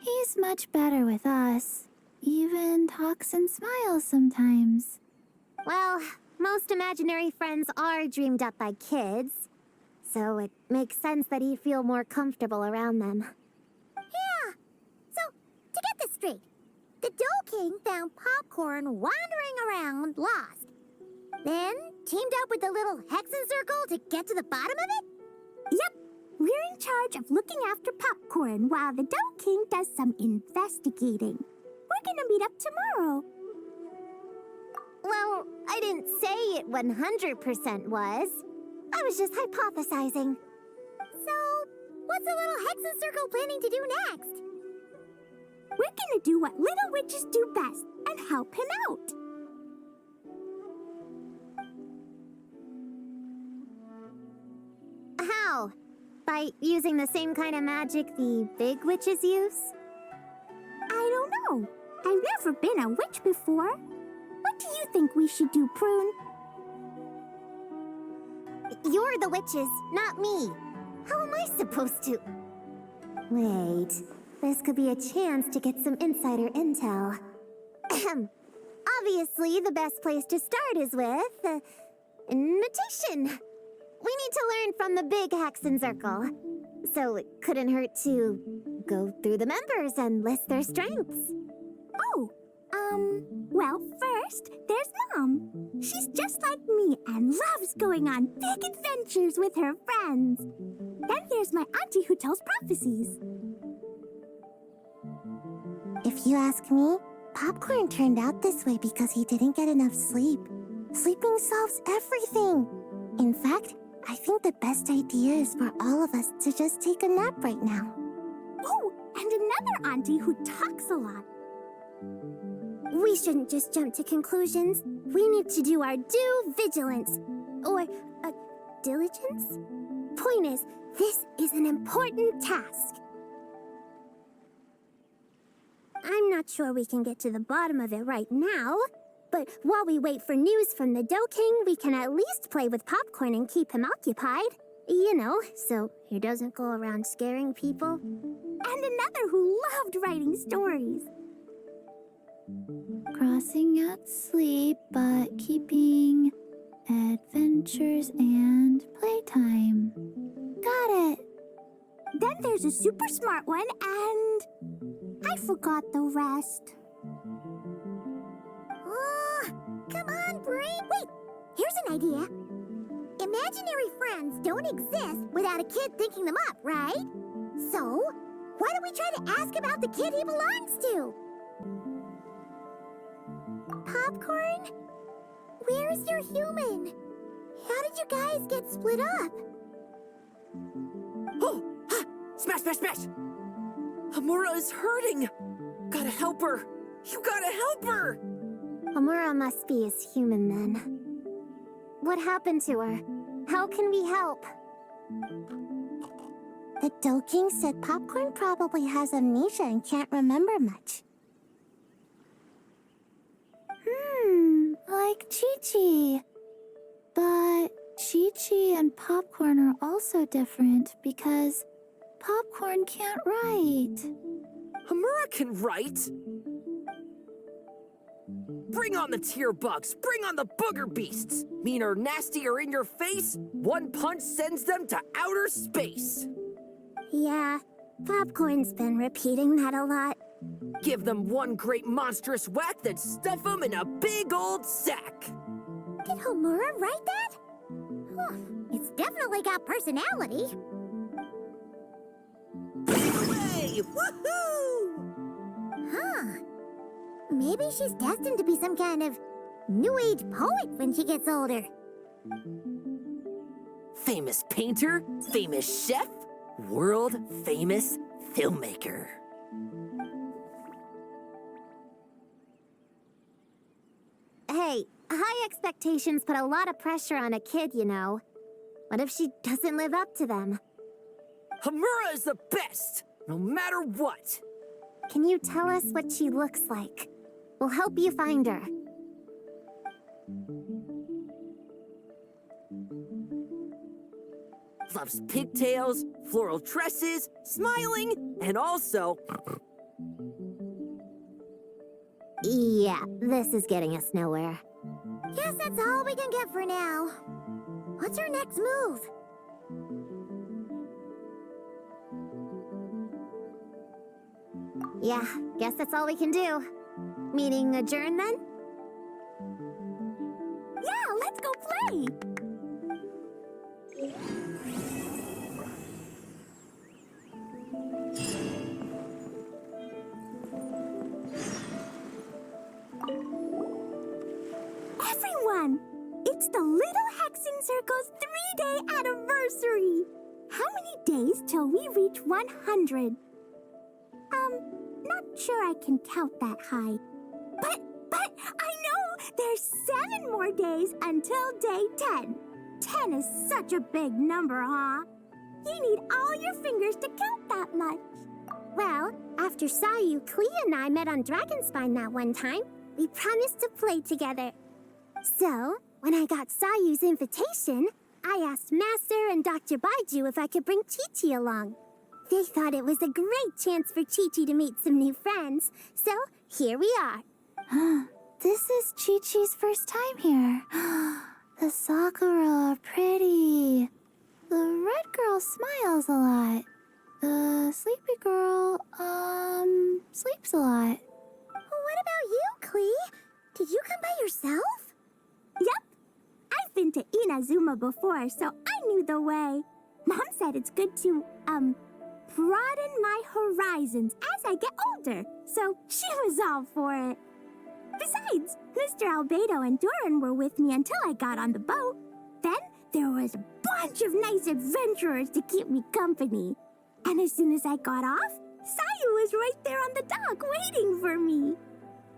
He's much better with us. Even talks and smiles sometimes. Well, most imaginary friends are dreamed up by kids, so it makes sense that he'd feel more comfortable around them. Yeah. So, to get this straight, the Dough King found Popcorn wandering around, lost. Then teamed up with the little Hexen Circle to get to the bottom of it? Yep. We're in charge of looking after Popcorn while the Dough King does some investigating. We're gonna meet up tomorrow. Well, I didn't say it 100% was. I was just hypothesizing. So, What's the little Hexen Circle planning to do next? We're gonna do what little witches do best and help him out. How? By using the same kind of magic the big witches use? I don't know. I've never been a witch before. What do you think we should do, Prune? You're the witches, not me. How am I supposed to? Wait, this could be a chance to get some insider intel. Ahem. Obviously, the best place to start is with invitation. We need to learn from the big Hexen Circle. So it couldn't hurt to go through the members and list their strengths. Oh, well, first, there's Mom. She's just like me and loves going on big adventures with her friends. Then there's my auntie who tells prophecies. If you ask me, Popcorn turned out this way because he didn't get enough sleep. Sleeping solves everything. In fact, I think the best idea is for all of us to just take a nap right now. Oh, and another auntie who talks a lot. We shouldn't just jump to conclusions. We need to do our due vigilance. Or, diligence? Point is, this is an important task. I'm not sure we can get to the bottom of it right now, but while we wait for news from the Dough King, we can at least play with Popcorn and keep him occupied. You know, so he doesn't go around scaring people. And another who loved writing stories. Crossing out sleep, but keeping adventures and playtime. Got it. Then there's a super smart one, and I forgot the rest. Oh, come on, brain. Wait, here's an idea. Imaginary friends don't exist without a kid thinking them up, right? So, why don't we try to ask about the kid he belongs to? Popcorn? Where's your human? How did you guys get split up? Oh! Ha! Smash, smash, smash! Hamura is hurting! Gotta help her! You gotta help her! Amura must be his human then. What happened to her? How can we help? The Dough King said Popcorn probably has amnesia and can't remember much. Like Chi-Chi. But Chi-Chi and Popcorn are also different because Popcorn can't write. Hamura can write! Bring on the tear bugs! Bring on the booger beasts! Mean or nasty or in your face, one punch sends them to outer space! Yeah, Popcorn's been repeating that a lot. Give them one great monstrous whack, then stuff them in a big old sack! Did Homura write that? Huh, it's definitely got personality. Hooray! Woohoo! Huh. Maybe she's destined to be some kind of new age poet when she gets older. Famous painter, famous chef, world famous filmmaker. Hey, high expectations put a lot of pressure on a kid, you know. What if she doesn't live up to them? Hamura is the best, no matter what. Can you tell us what she looks like? We'll help you find her. Loves pigtails, floral tresses, smiling, and also... Yeah, this is getting us nowhere. Guess that's all we can get for now. What's her next move? Yeah, guess that's all we can do. Meeting adjourn then? Yeah, let's go play! Everyone! It's the Little Hexen Circle's 3-day anniversary! How many days till we reach reach 100. Not sure I can count that high. But I know there's 7 more days until day 10. 10 is such a big number, huh? You need all your fingers to count that much. Well, after Sayu, Klee, and I met on Dragonspine that one time, we promised to play together. So, when I got Sayu's invitation, I asked Master and Dr. Baiju if I could bring Chi-Chi along. They thought it was a great chance for Chi-Chi to meet some new friends, so here we are. This is Chi-Chi's first time here. The Sakura are pretty. The red girl smiles a lot. The sleepy girl, sleeps a lot. What about you, Klee? Did you come by yourself? Yep. I've been to Inazuma before, so I knew the way. Mom said it's good to, broaden my horizons as I get older, so she was all for it. Besides, Mr. Albedo and Doran were with me until I got on the boat. Then there was a bunch of nice adventurers to keep me company. And as soon as I got off, Sayu was right there on the dock waiting for me.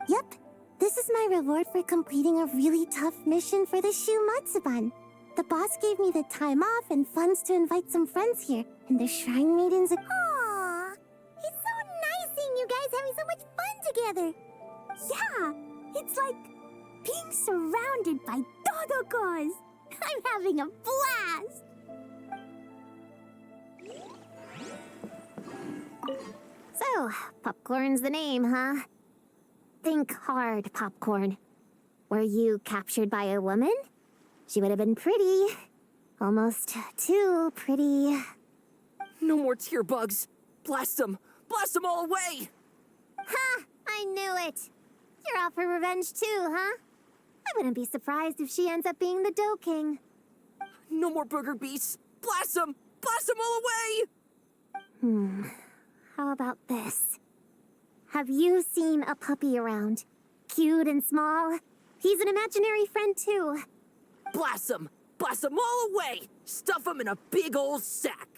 Yep, this is my reward for completing a really tough mission for the Shu Matsuban. The boss gave me the time off and funds to invite some friends here, and the Shrine Maidens... Aww, it's so nice seeing you guys having so much fun together. Yeah, it's like being surrounded by Dodokos. I'm having a blast. So, Popcorn's the name, huh? Think hard, Popcorn. Were you captured by a woman? She would have been pretty. Almost too pretty. No more tear bugs. Blast them! Blast them all away! Ha! I knew it! You're out for revenge too, huh? I wouldn't be surprised if she ends up being the Dough King. No more booger beasts! Blast them! Blast them all away! How about this? Have you seen a puppy around? Cute and small? He's an imaginary friend too. Blast them! Blast them all away! Stuff them in a big old sack!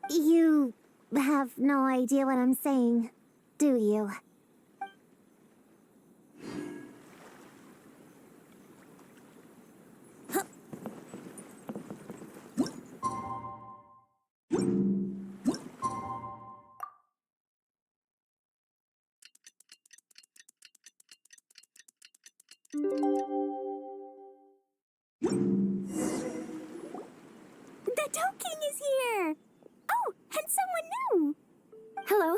You have no idea what I'm saying, do you? The Dough King is here! Oh, and someone new! Hello,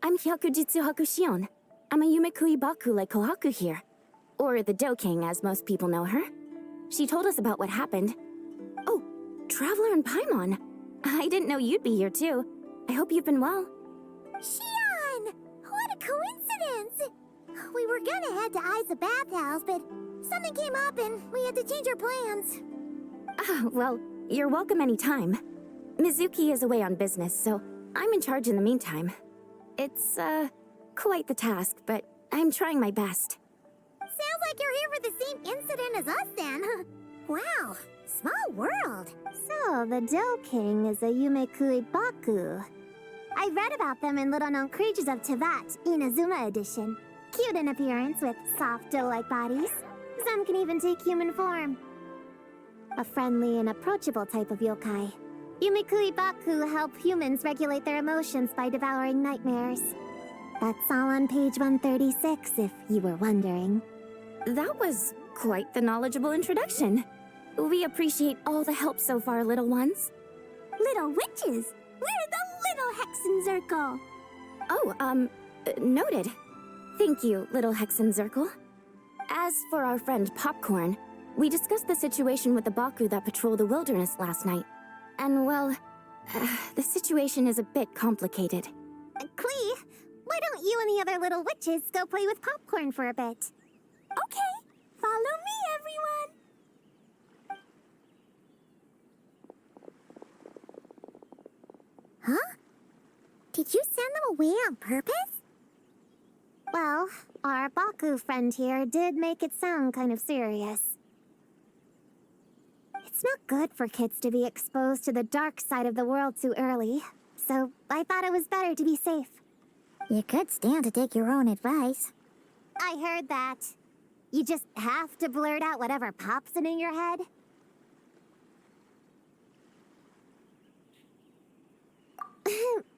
I'm Hyakujitsu Hakushion. I'm a Yumekui Baku like Kohaku here. Or the Dough King, as most people know her. She told us about what happened. Oh, Traveler and Paimon. I didn't know you'd be here too. I hope you've been well. Shion! What a coincidence! We were gonna head to Aiza Bathhouse, but something came up and we had to change our plans. Ah, well, you're welcome anytime. Mizuki is away on business, so I'm in charge in the meantime. It's, quite the task, but I'm trying my best. Sounds like you're here for the same incident as us then. Wow, small world. So, the Dough King is a Yumekui Baku. I read about them in Little Known Creatures of Tevat, Inazuma edition. Cute in appearance with soft dough-like bodies. Some can even take human form. A friendly and approachable type of yokai. Yumekui Baku help humans regulate their emotions by devouring nightmares. That's all on page 136, if you were wondering. That was quite the knowledgeable introduction. We appreciate all the help so far, little ones. Little witches! We're the Little Hexen Circle! Oh, noted. Thank you, little Hexen Circle. As for our friend Popcorn, we discussed the situation with the Baku that patrol the wilderness last night. And, well, the situation is a bit complicated. Klee, why don't you and the other little witches go play with Popcorn for a bit? Okay, follow me, everyone! Huh? Did you send them away on purpose? Well, our Baku friend here did make it sound kind of serious. It's not good for kids to be exposed to the dark side of the world too early. so I thought it was better to be safe. You could stand to take your own advice. I heard that. You just have to blurt out whatever pops in your head.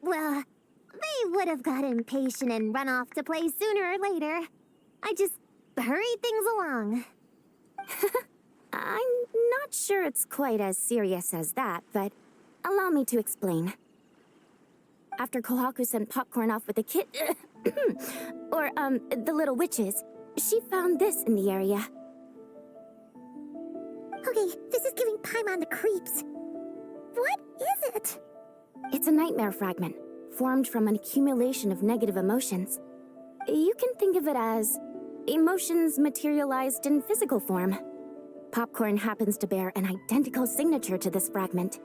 Well, they would have got impatient and run off to play sooner or later. I just hurried things along. I'm not sure it's quite as serious as that, but allow me to explain. After Kohaku sent Popcorn off with the kid... or, the little witches, she found this in the area. Okay, this is giving Paimon the creeps. What is it? It's a nightmare fragment, formed from an accumulation of negative emotions. You can think of it as emotions materialized in physical form. Popcorn happens to bear an identical signature to this fragment.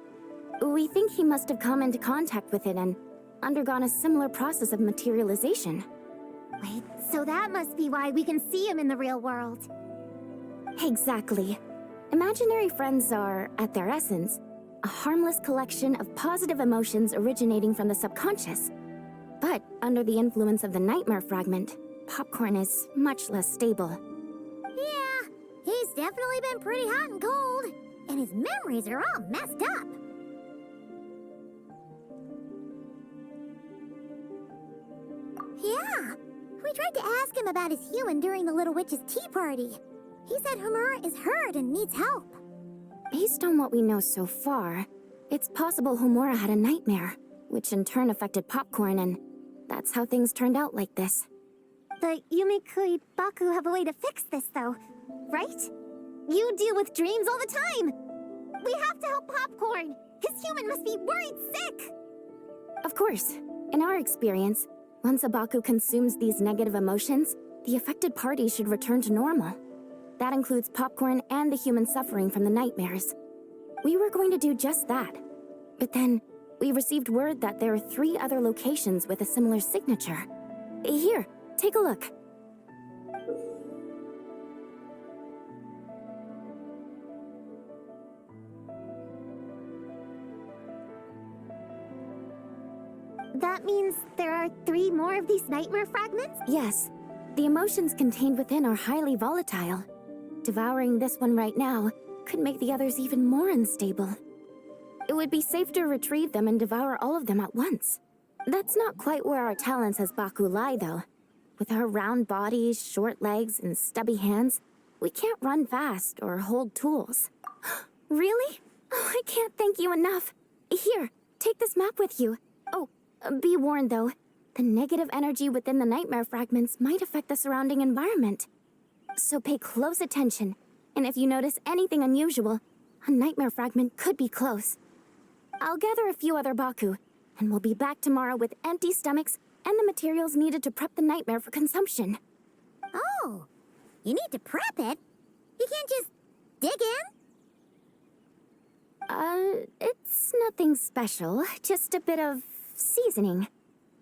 We think he must have come into contact with it and undergone a similar process of materialization. Wait, so that must be why we can see him in the real world. Exactly. Imaginary friends are, at their essence, a harmless collection of positive emotions originating from the subconscious. But under the influence of the nightmare fragment, Popcorn is much less stable. Yeah, he's definitely been pretty hot and cold. And his memories are all messed up. Yeah, we tried to ask him about his human during the Little Witch's tea party. He said Homura is hurt and needs help. Based on what we know so far, it's possible Homura had a nightmare, which in turn affected Popcorn, and that's how things turned out like this. The Yumikui Baku have a way to fix this, though, right? You deal with dreams all the time! We have to help Popcorn! His human must be worried sick! Of course. In our experience, once a Baku consumes these negative emotions, the affected party should return to normal. That includes Popcorn and the human suffering from the nightmares. We were going to do just that. But then, we received word that there are 3 other locations with a similar signature. Here, take a look. That means there are 3 more of these nightmare fragments? Yes, the emotions contained within are highly volatile. Devouring this one right now could make the others even more unstable. It would be safe to retrieve them and devour all of them at once. That's not quite where our talents as Baku lie, though. With our round bodies, short legs, and stubby hands, we can't run fast or hold tools. Really? Oh, I can't thank you enough. Here, take this map with you. Oh, be warned, though. The negative energy within the nightmare fragments might affect the surrounding environment. So pay close attention, and if you notice anything unusual, a nightmare fragment could be close. I'll gather a few other Baku, and we'll be back tomorrow with empty stomachs and the materials needed to prep the nightmare for consumption. Oh, you need to prep it? You can't just dig in? It's nothing special, just a bit of seasoning.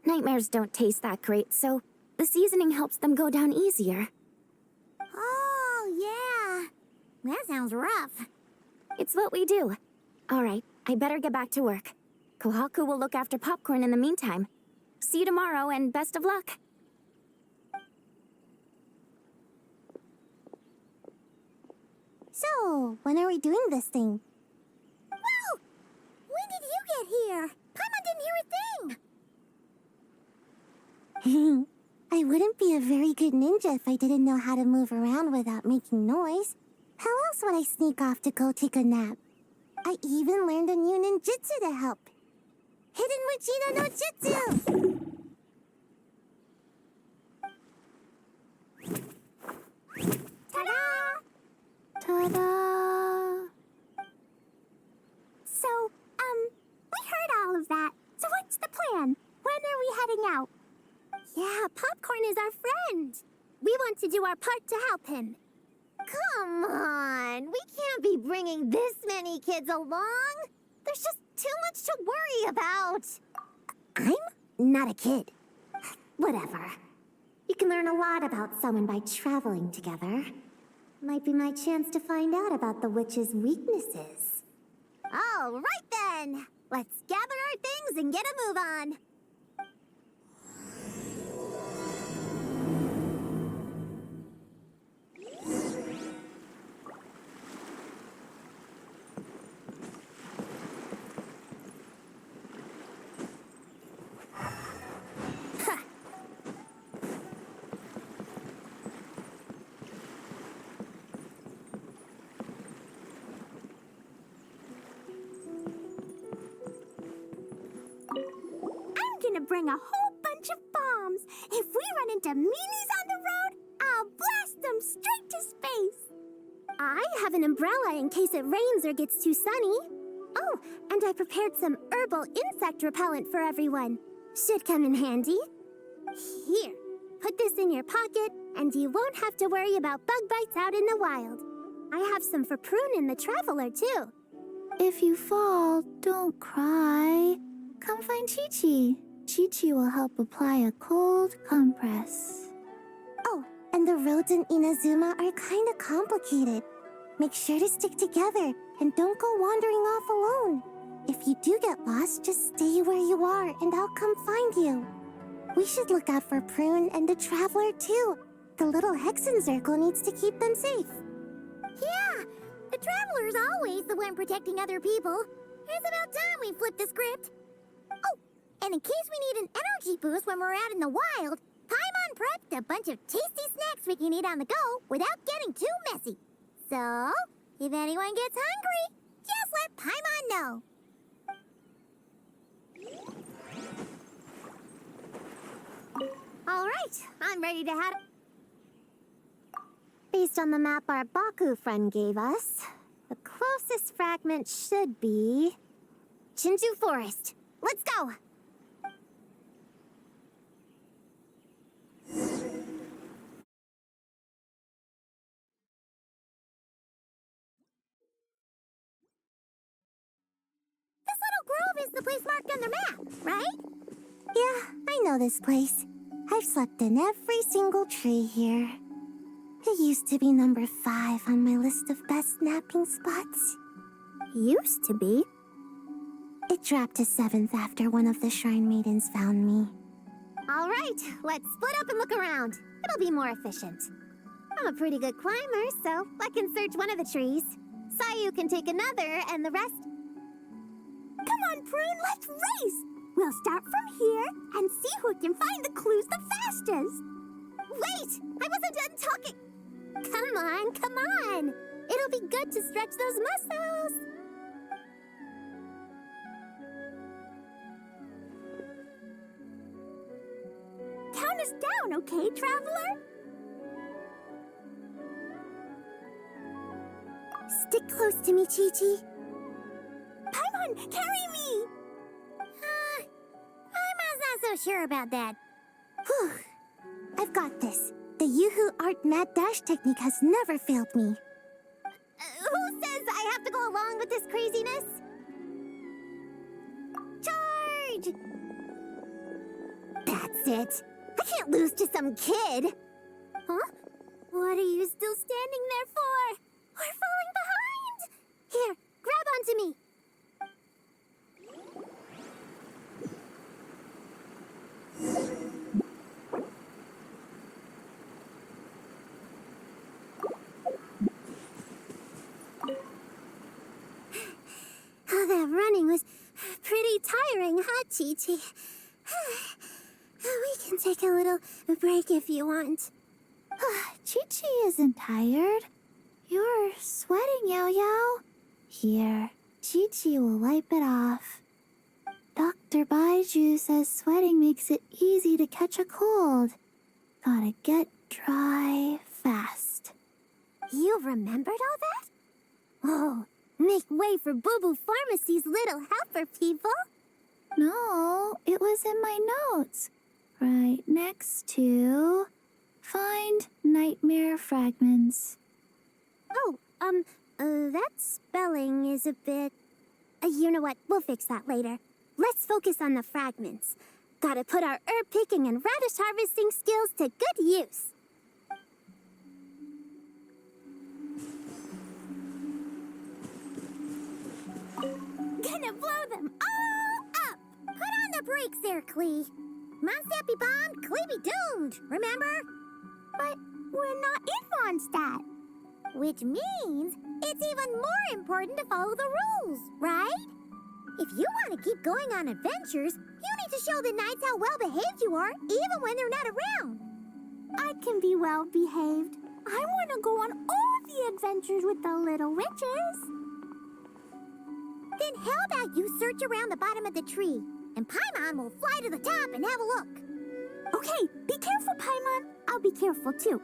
Nightmares don't taste that great, so the seasoning helps them go down easier. Oh, yeah. That sounds rough. It's what we do. All right, I better get back to work. Kohaku will look after Popcorn in the meantime. See you tomorrow, and best of luck. So, when are we doing this thing? Whoa! When did you get here? Paimon didn't hear a thing. I wouldn't be a very good ninja if I didn't know how to move around without making noise. How else would I sneak off to go take a nap? I even learned a new ninjutsu to help. Hidden Wujino no Jutsu! Ta-da! Ta-da! So, we heard all of that. So what's the plan? When are we heading out? Yeah, Popcorn is our friend. We want to do our part to help him. Come on, we can't be bringing this many kids along. There's just too much to worry about. I'm not a kid. Whatever. You can learn a lot about someone by traveling together. Might be my chance to find out about the witch's weaknesses. All right then. Let's gather our things and get a move on. I'm gonna bring a whole bunch of bombs. If we run into meanies on the road, I'll blast them straight to space. I have an umbrella in case it rains or gets too sunny. Oh, and I prepared some herbal insect repellent for everyone. Should come in handy. Here, put this in your pocket, and you won't have to worry about bug bites out in the wild. I have some for Prune in the Traveler, too. If you fall, don't cry. Come find Chi-Chi. Chi-Chi will help apply a cold compress. Oh, and the roads in Inazuma are kinda complicated. Make sure to stick together and don't go wandering off alone. If you do get lost, just stay where you are and I'll come find you. We should look out for Prune and the Traveler too. The little Hexen Circle needs to keep them safe. Yeah, the Traveler's always the one protecting other people. It's about time we flipped the script. Oh, and in case we need an energy boost when we're out in the wild, Paimon prepped a bunch of tasty snacks we can eat on the go without getting too messy. So, if anyone gets hungry, just let Paimon know. All right, I'm ready to head. Based on the map our Baku friend gave us, the closest fragment should be Chinju Forest. Let's go! This little grove is the place marked on the map, right? Yeah, I know this place. I've slept in every single tree here. It used to be number 5 on my list of best napping spots. Used to be? It dropped to 7th after one of the Shrine Maidens found me. All right, let's split up and look around. It'll be more efficient. I'm a pretty good climber, so I can search one of the trees. Sayu can take another, and the rest... Come on, Prune, let's race! We'll start from here and see who can find the clues the fastest. Wait! I wasn't done talking! Come on! It'll be good to stretch those muscles! Count us down, okay, Traveler? Stick close to me, Chi-Chi. Paimon, carry me! Paimon's not so sure about that. Whew. I've got this. The Yoo-Hoo Art Mad Dash technique has never failed me. Who says I have to go along with this craziness? Charge! That's it. I can't lose to some kid. Huh? What are you still standing there for? We're falling behind! Here, grab onto me. Oh, that running was pretty tiring, huh, Chi-Chi? We can take a little break if you want. Chi-Chi isn't tired. You're sweating, Yao Yao. Here, Chi-Chi will wipe it off. Dr. Baiju says sweating makes it easy to catch a cold. Gotta get dry fast. You remembered all that? Oh, make way for Boo Boo Pharmacy's little helper, people. No, it was in my notes. Right next to... Find nightmare fragments. Oh, that spelling is a bit... you know what, we'll fix that later. Let's focus on the fragments. Gotta put our herb picking and radish harvesting skills to good use. gonna blow them all up! Put on the brakes there, Clee. Mondstadt be bombed, Clee be doomed, remember? But we're not in Mondstadt. Which means it's even more important to follow the rules, right? If you want to keep going on adventures, you need to show the knights how well-behaved you are, even when they're not around. I can be well-behaved. I want to go on all the adventures with the little witches. Then how about you search around the bottom of the tree, and Paimon will fly to the top and have a look. Okay, be careful, Paimon. I'll be careful, too.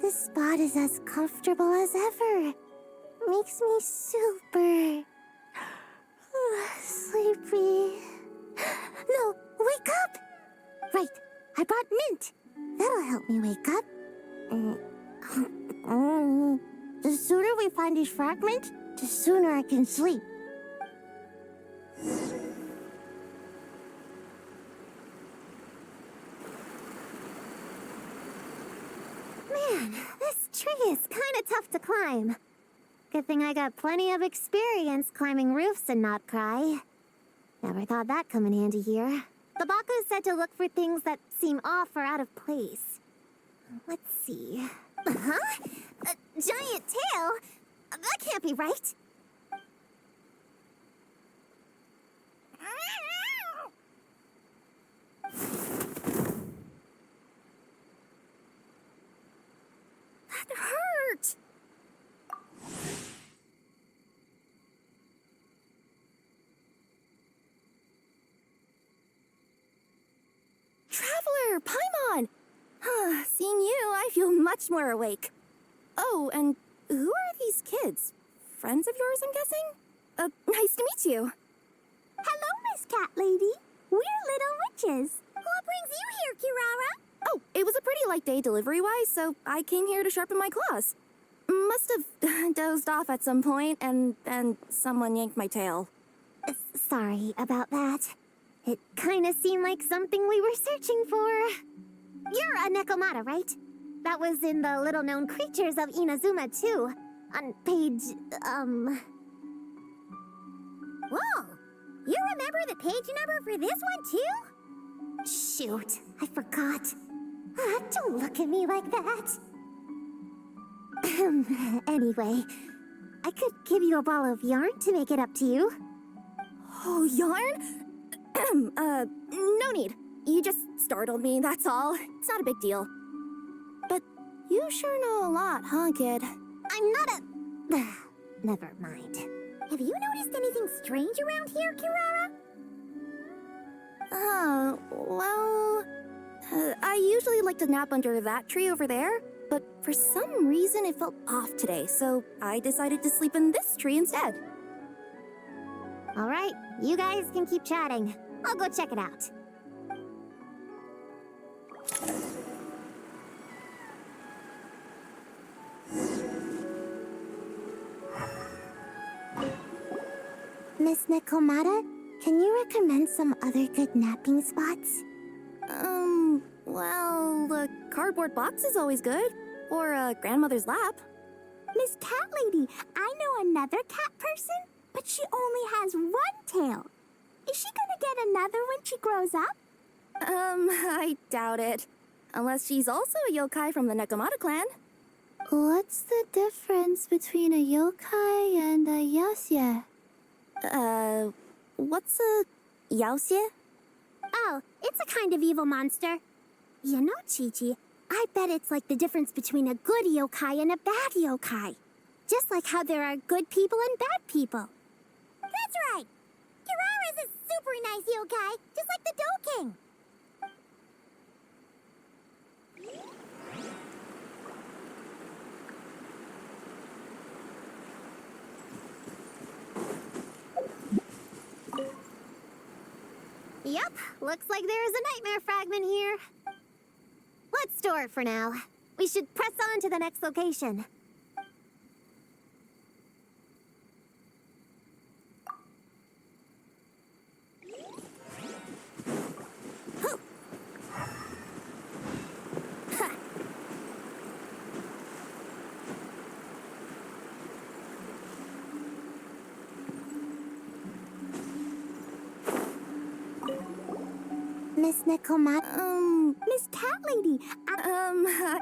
This spot is as comfortable as ever. Makes me super sleepy. No, wake up! Right, I brought mint. That'll help me wake up. The sooner we find this fragment, the sooner I can sleep. Man, this tree is kind of tough to climb. Good thing I got plenty of experience climbing roofs and not cry. Never thought that come in handy here. The Baku said to look for things that seem off or out of place. Let's see. Huh? A giant tail? That can't be right. That hurt! Traveler, Paimon! Seeing you, I feel much more awake. Oh, and who are these kids? Friends of yours, I'm guessing? Nice to meet you. Hello, Miss Cat Lady. We're little witches. What brings you here, Kirara? Oh, it was a pretty light day delivery-wise, so I came here to sharpen my claws. Must have dozed off at some point, and then someone yanked my tail. Sorry about that. It kind of seemed like something we were searching for. You're a Nekomata, right? That was in the little-known creatures of Inazuma, too. On page, Whoa! You remember the page number for this one, too? Shoot, I forgot. Don't look at me like that. Anyway, I could give you a ball of yarn to make it up to you. Oh, yarn? No need. You just startled me, that's all. It's not a big deal. But you sure know a lot, huh, kid? I'm not a... Never mind. Have you noticed anything strange around here, Kirara? I usually like to nap under that tree over there, but for some reason it felt off today, so I decided to sleep in this tree instead. All right, you guys can keep chatting. I'll go check it out. Miss Nekomata, can you recommend some other good napping spots? Well, the cardboard box is always good. Or a grandmother's lap. Miss Cat Lady, I know another cat person, but she only has one tail. Is she gonna get another when she grows up? I doubt it. Unless she's also a yokai from the Nekomata clan. What's the difference between a yokai and a yasye? What's a yaoxie? Oh, it's a kind of evil monster. You know, Chi-Chi, I bet it's like the difference between a good yokai and a bad yokai. Just like how there are good people and bad people. That's right! Kirara's a super nice yokai, just like the Dough King. Yep, looks like there is a nightmare fragment here. Let's store it for now. We should press on to the next location. Miss Miss Cat Lady.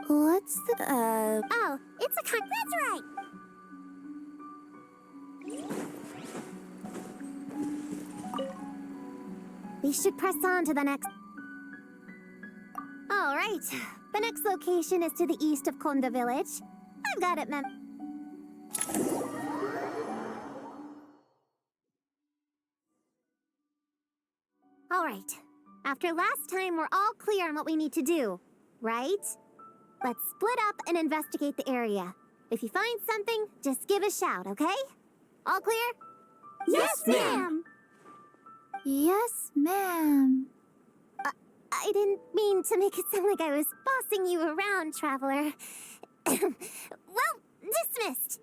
What's the... Oh, it's a cat. That's right. We should press on to the next... All right. The next location is to the east of Konda Village. I've got it, ma'am. All right. After last time, we're all clear on what we need to do, right? Let's split up and investigate the area. If you find something, just give a shout, okay? All clear? Yes, ma'am. Yes, ma'am. I didn't mean to make it sound like I was bossing you around, Traveler. Well, dismissed.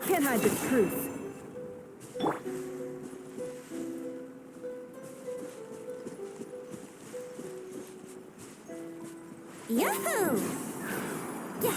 Can't hide the truth. Yahoo! Yeah.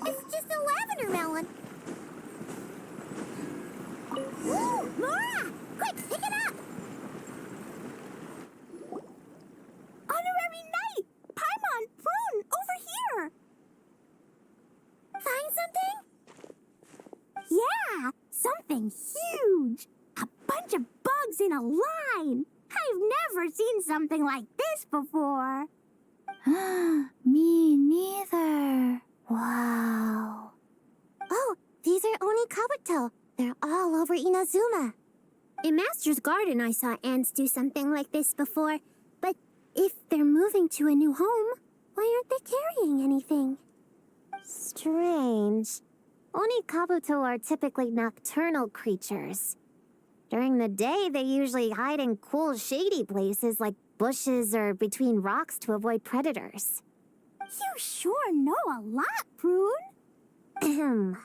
It's just a lavender melon. Ooh, Laura! Quick, pick it up! Honorary Knight! Paimon, Prune, over here! Find something? Yeah, something huge! A bunch of bugs in a line! I've never seen something like this before. Me neither. Wow. Oh, these are Oni Kabuto. They're all over Inazuma. In Master's Garden, I saw ants do something like this before. But if they're moving to a new home, why aren't they carrying anything? Strange. Oni Kabuto are typically nocturnal creatures. During the day, they usually hide in cool, shady places like bushes or between rocks to avoid predators. You sure know a lot, Prune. Ahem.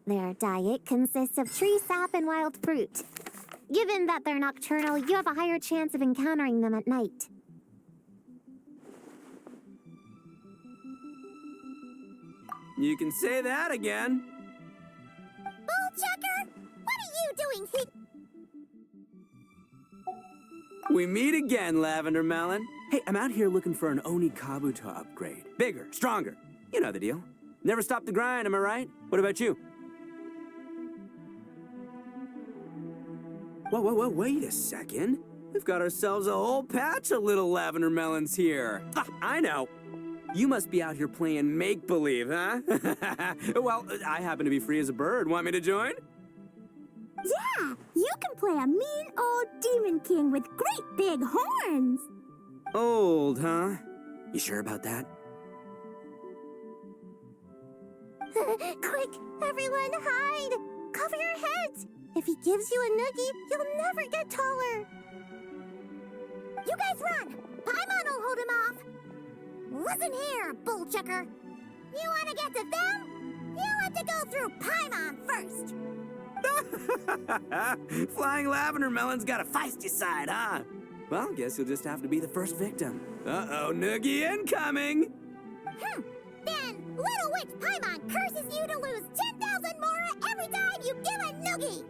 Their diet consists of tree sap and wild fruit. Given that they're nocturnal, you have a higher chance of encountering them at night. You can say that again. Bullchucker, what are you doing here? We meet again, Lavender Melon. Hey, I'm out here looking for an Oni Kabuto upgrade. Bigger, stronger. You know the deal. Never stop the grind, am I right? What about you? Whoa, wait a second. We've got ourselves a whole patch of little Lavender Melons here. Ha, I know. You must be out here playing make-believe, huh? Well, I happen to be free as a bird. Want me to join? Yeah, you can play a mean old demon king with great big horns. Old, huh? You sure about that? Quick, everyone hide! Cover your heads! If he gives you a noogie, you'll never get taller. You guys run! Paimon will hold him off! Listen here, Bullchucker. You want to get to them? You have to go through Paimon first. Flying Lavender Melon's got a feisty side, huh? Well, guess you'll just have to be the first victim. Uh-oh, noogie incoming! Then Little Witch Paimon curses you to lose 10,000 Mora every time you give a noogie.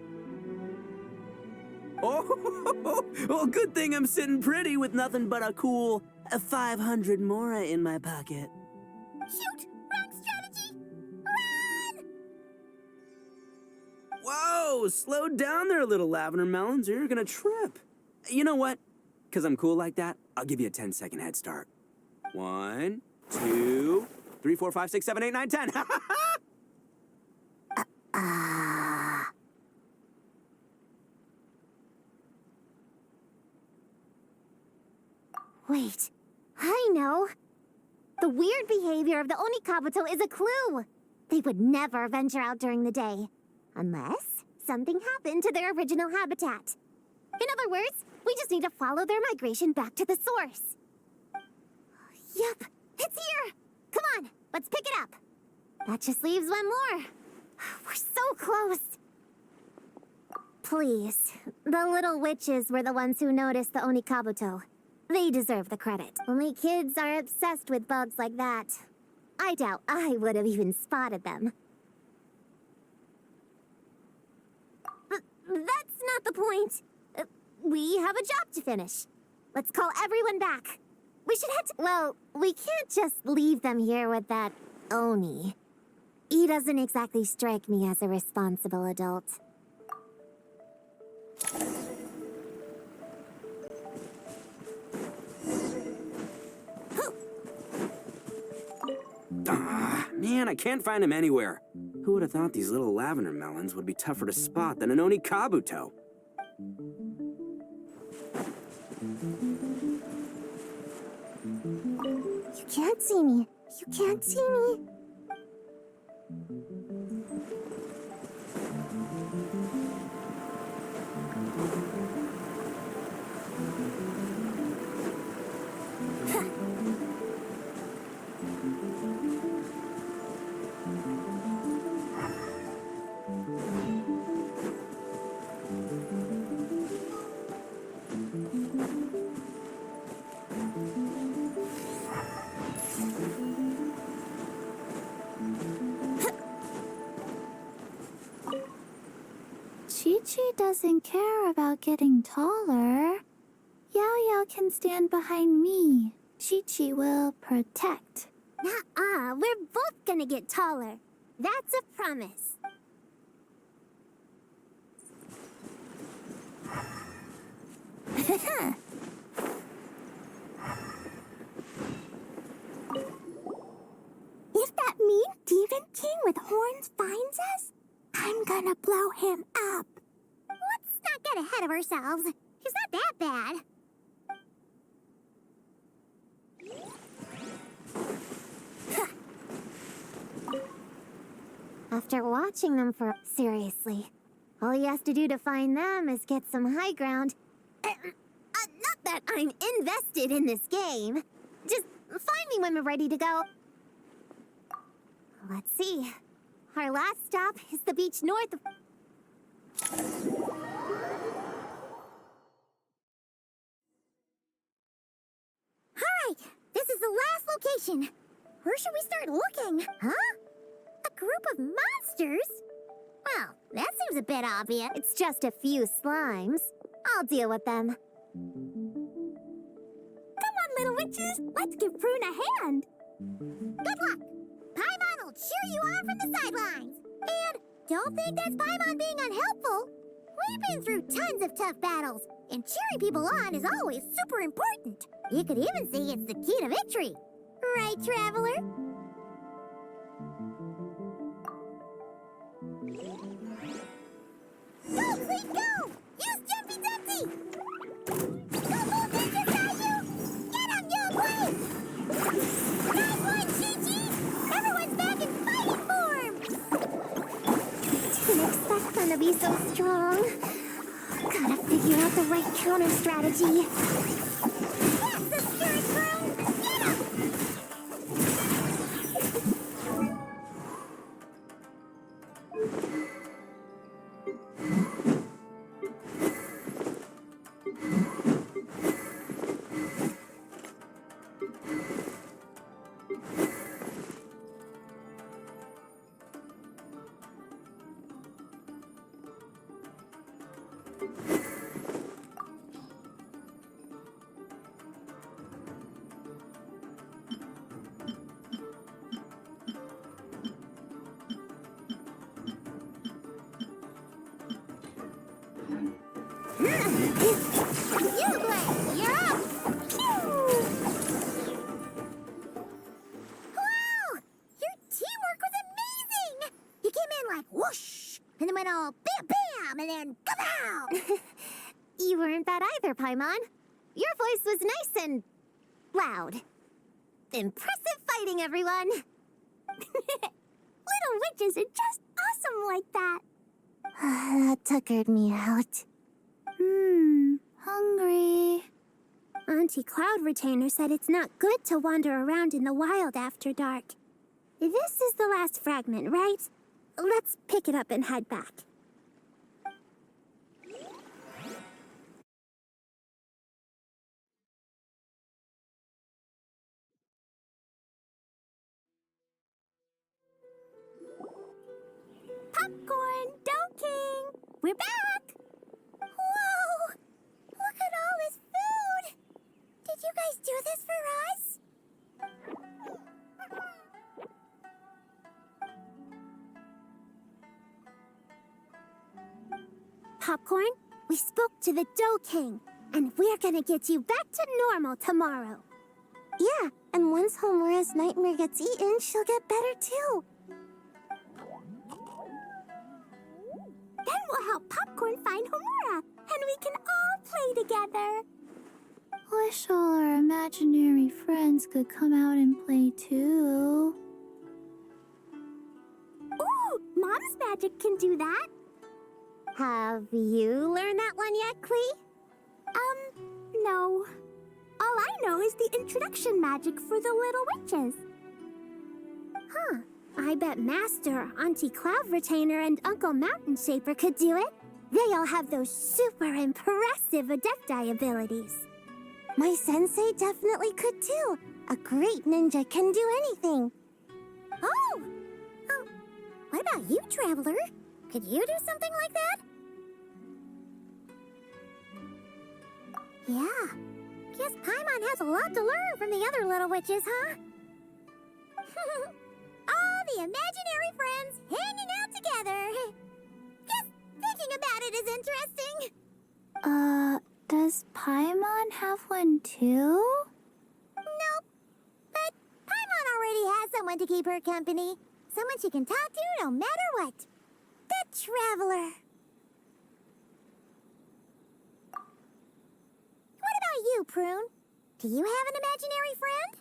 Oh, well, good thing I'm sitting pretty with nothing but a cool 500 Mora in my pocket. Shoot! Wrong strategy! Run! Whoa, slow down there, little Lavender Melons, or you're gonna trip. You know what? Because I'm cool like that, I'll give you a 10-second head start. 1, 2, 3, 4, 5, 6, 7, 8, 9, 10. Wait, I know. The weird behavior of the Oni Kabuto is a clue. They would never venture out during the day, unless something happened to their original habitat. In other words, we just need to follow their migration back to the source. Yep, it's here. Come on, let's pick it up. That just leaves one more. We're so close. Please, the little witches were the ones who noticed the Oni Kabuto. They deserve the credit. Only kids are obsessed with bugs like that. I doubt I would have even spotted them. That's not the point. We have a job to finish. Let's call everyone back. We should head to... Well, we can't just leave them here with that Oni. He doesn't exactly strike me as a responsible adult. Man, I can't find him anywhere. Who would have thought these little Lavender Melons would be tougher to spot than an Oni Kabuto? You can't see me. You can't see me. Chi-Chi doesn't care about getting taller. Yao-Yao can stand behind me. Chi-Chi will protect. Nuh-uh, we're both gonna get taller. That's a promise. If that mean demon king with horns finds us, I'm gonna blow him up. Let's not get ahead of ourselves. He's not that bad. After watching them for... Seriously. All he has to do to find them is get some high ground. Not the that I'm invested in this game. Just find me when we're ready to go. Let's see. Our last stop is the beach north of... Alright, this is the last location. Where should we start looking? Huh? A group of monsters? Well, that seems a bit obvious. It's just a few slimes. I'll deal with them. Come on, little witches. Let's give Prune a hand. Good luck. Paimon will cheer you on from the sidelines. And don't think that's Paimon being unhelpful. We've been through tons of tough battles, and cheering people on is always super important. You could even say it's the key to victory. Right, Traveler? Go, please go! Use Jumpy Dumpty! Go, move ninjas, Caillou! Get him, Youngway! Nice one, Chi-Chi! Everyone's back in fighting form! Didn't expect them to be so strong. Gotta figure out the right counter strategy. That's the spirit, Prune! Get him! You weren't bad either, Paimon. Your voice was nice and... loud. Impressive fighting, everyone! Little witches are just awesome like that. That tuckered me out. Hungry. Auntie Cloud Retainer said it's not good to wander around in the wild after dark. This is the last fragment, right? Let's pick it up and head back. Popcorn, Dough King! We're back! Whoa! Look at all this food! Did you guys do this for us? Popcorn, we spoke to the Dough King, and we're gonna get you back to normal tomorrow. Yeah, and once Homura's nightmare gets eaten, she'll get better too. Then we'll help Popcorn find Homura, and we can all play together. Wish all our imaginary friends could come out and play too. Ooh, Mom's magic can do that. Have you learned that one yet, Klee? No. All I know is the introduction magic for the little witches. Huh. I bet Master, Auntie Cloud Retainer, and Uncle Mountain Shaper could do it. They all have those super impressive Adepti abilities. My sensei definitely could too. A great ninja can do anything. Oh! What about you, Traveler? Could you do something like that? Yeah. Guess Paimon has a lot to learn from the other little witches, huh? All the imaginary friends hanging out together. Just thinking about it is interesting. Does Paimon have one too? Nope. But Paimon already has someone to keep her company. Someone she can talk to no matter what. The Traveler. What about you, Prune? Do you have an imaginary friend?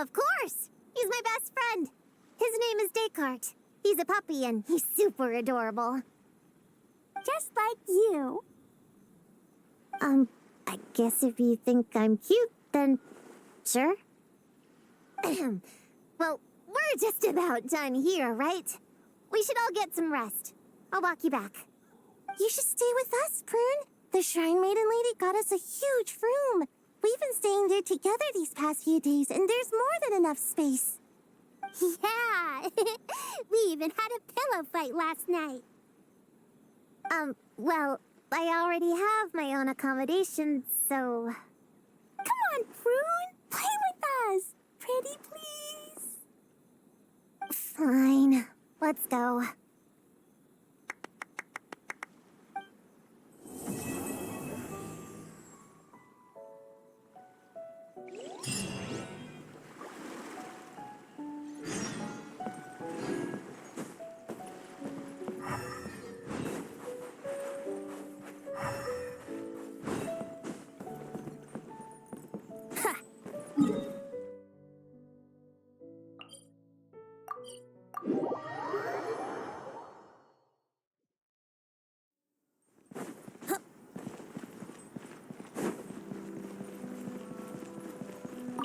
Of course! He's my best friend. His name is Descartes. He's a puppy and he's super adorable. Just like you. I guess if you think I'm cute, then sure. Well, we're just about done here, right? We should all get some rest. I'll walk you back. You should stay with us, Prune. The Shrine Maiden Lady got us a huge room. We've been staying there together these past few days, and there's more than enough space. Yeah! We even had a pillow fight last night. Well, I already have my own accommodation, so... Come on, Prune! Play with us! Pretty please? Fine. Let's go.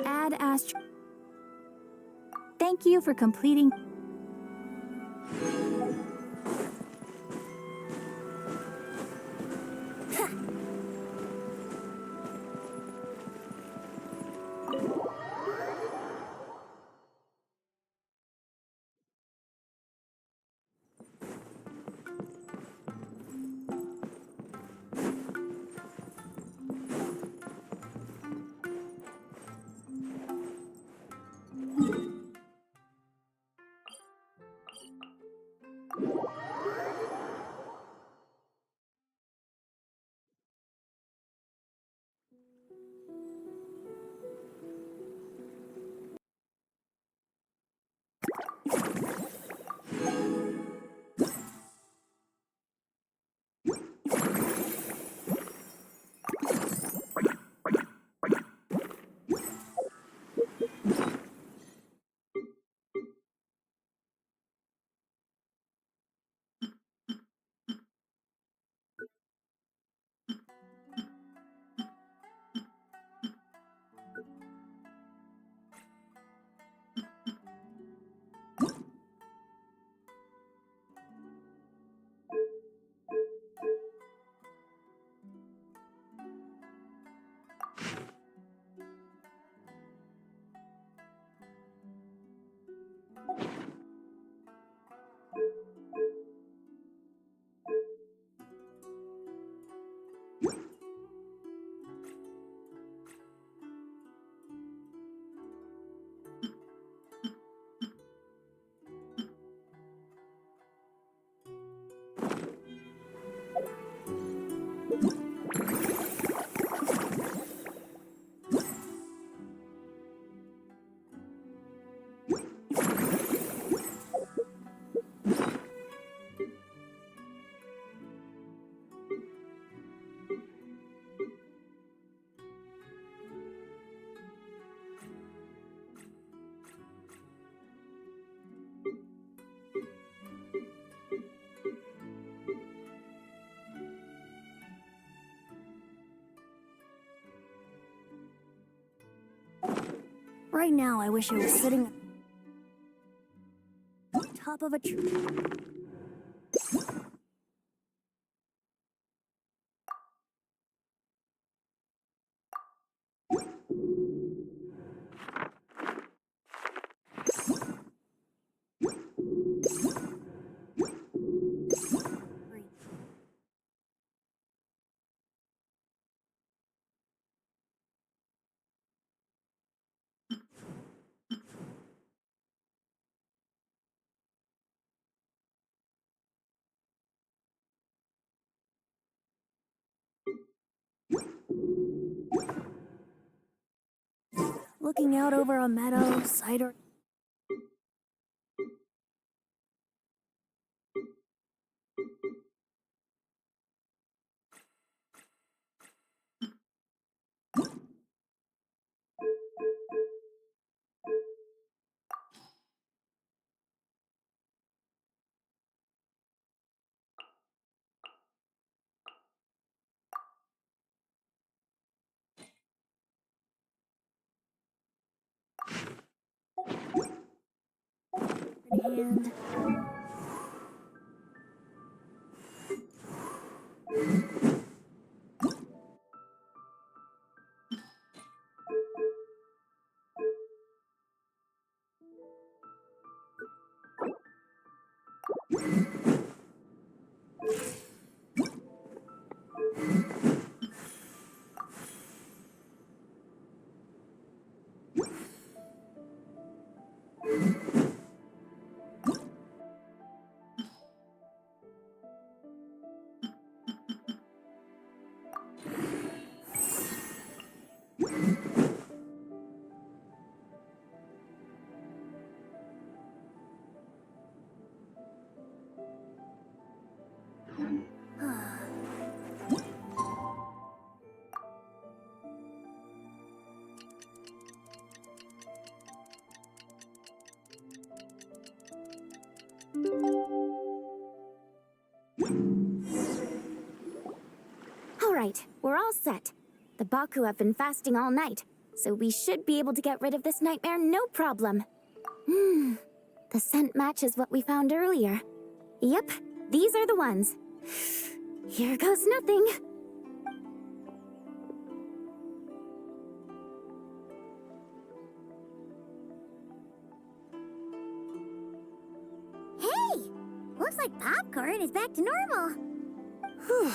Ad Astro. Thank you for completing. Right now, I wish I was sitting on top of a tree. Looking out over a meadow, cider. and... All right, we're all set. The Baku have been fasting all night, so we should be able to get rid of this nightmare no problem. The scent matches what we found earlier. Yep, these are the ones. Here goes nothing. Hey! Looks like popcorn is back to normal. Whew.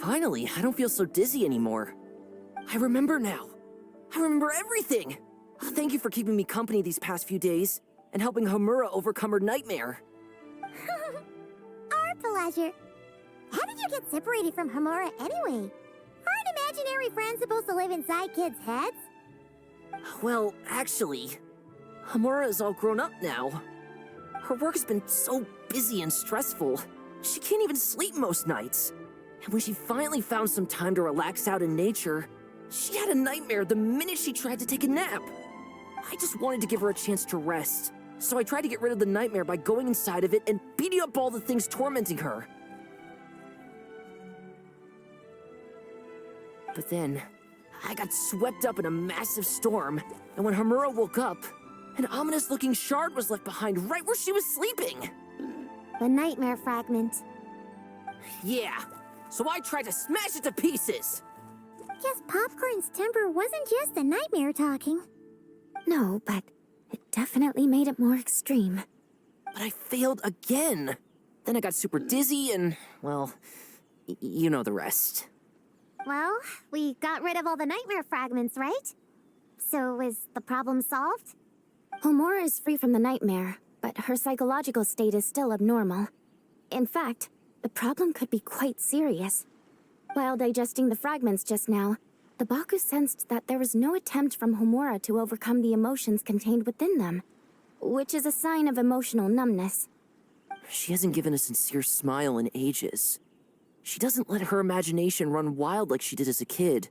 Finally, I don't feel so dizzy anymore. I remember now. I remember everything. Thank you for keeping me company these past few days and helping Homura overcome her nightmare. Our pleasure. How did you get separated from Homura anyway? Aren't imaginary friends supposed to live inside kids' heads? Well, actually, Homura is all grown up now. Her work has been so busy and stressful. She can't even sleep most nights. And when she finally found some time to relax out in nature, she had a nightmare the minute she tried to take a nap. I just wanted to give her a chance to rest, so I tried to get rid of the nightmare by going inside of it and beating up all the things tormenting her. But then, I got swept up in a massive storm, and when Homura woke up, an ominous-looking shard was left behind right where she was sleeping. The nightmare fragment. Yeah, so I tried to smash it to pieces. Guess Popcorn's temper wasn't just the nightmare talking. No, but it definitely made it more extreme. But I failed again. Then I got super dizzy and, well, you know the rest. Well, we got rid of all the nightmare fragments, right? So is the problem solved? Homura is free from the nightmare, but her psychological state is still abnormal. In fact, the problem could be quite serious. While digesting the fragments just now, the Baku sensed that there was no attempt from Homura to overcome the emotions contained within them, which is a sign of emotional numbness. She hasn't given a sincere smile in ages. She doesn't let her imagination run wild like she did as a kid,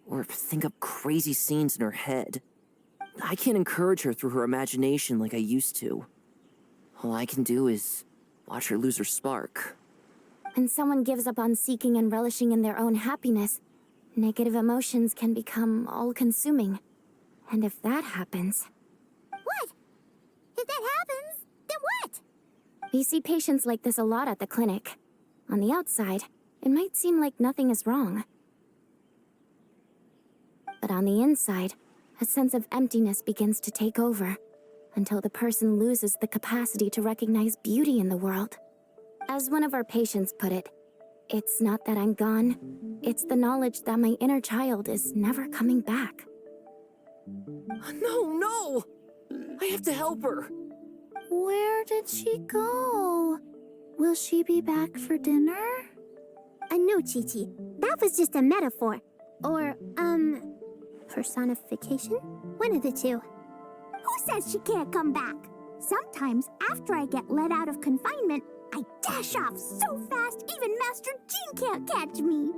or think up crazy scenes in her head. I can't encourage her through her imagination like I used to. All I can do is watch her lose her spark. When someone gives up on seeking and relishing in their own happiness, negative emotions can become all-consuming. And if that happens... What? If that happens, then what? We see patients like this a lot at the clinic. On the outside, it might seem like nothing is wrong. But on the inside, a sense of emptiness begins to take over, until the person loses the capacity to recognize beauty in the world. As one of our patients put it, it's not that I'm gone, it's the knowledge that my inner child is never coming back. No! I have to help her. Where did she go? Will she be back for dinner? No, Chi-Chi. That was just a metaphor. Or, personification? One of the two. Who says she can't come back? Sometimes, after I get let out of confinement, I dash off so fast even Master Jean can't catch me.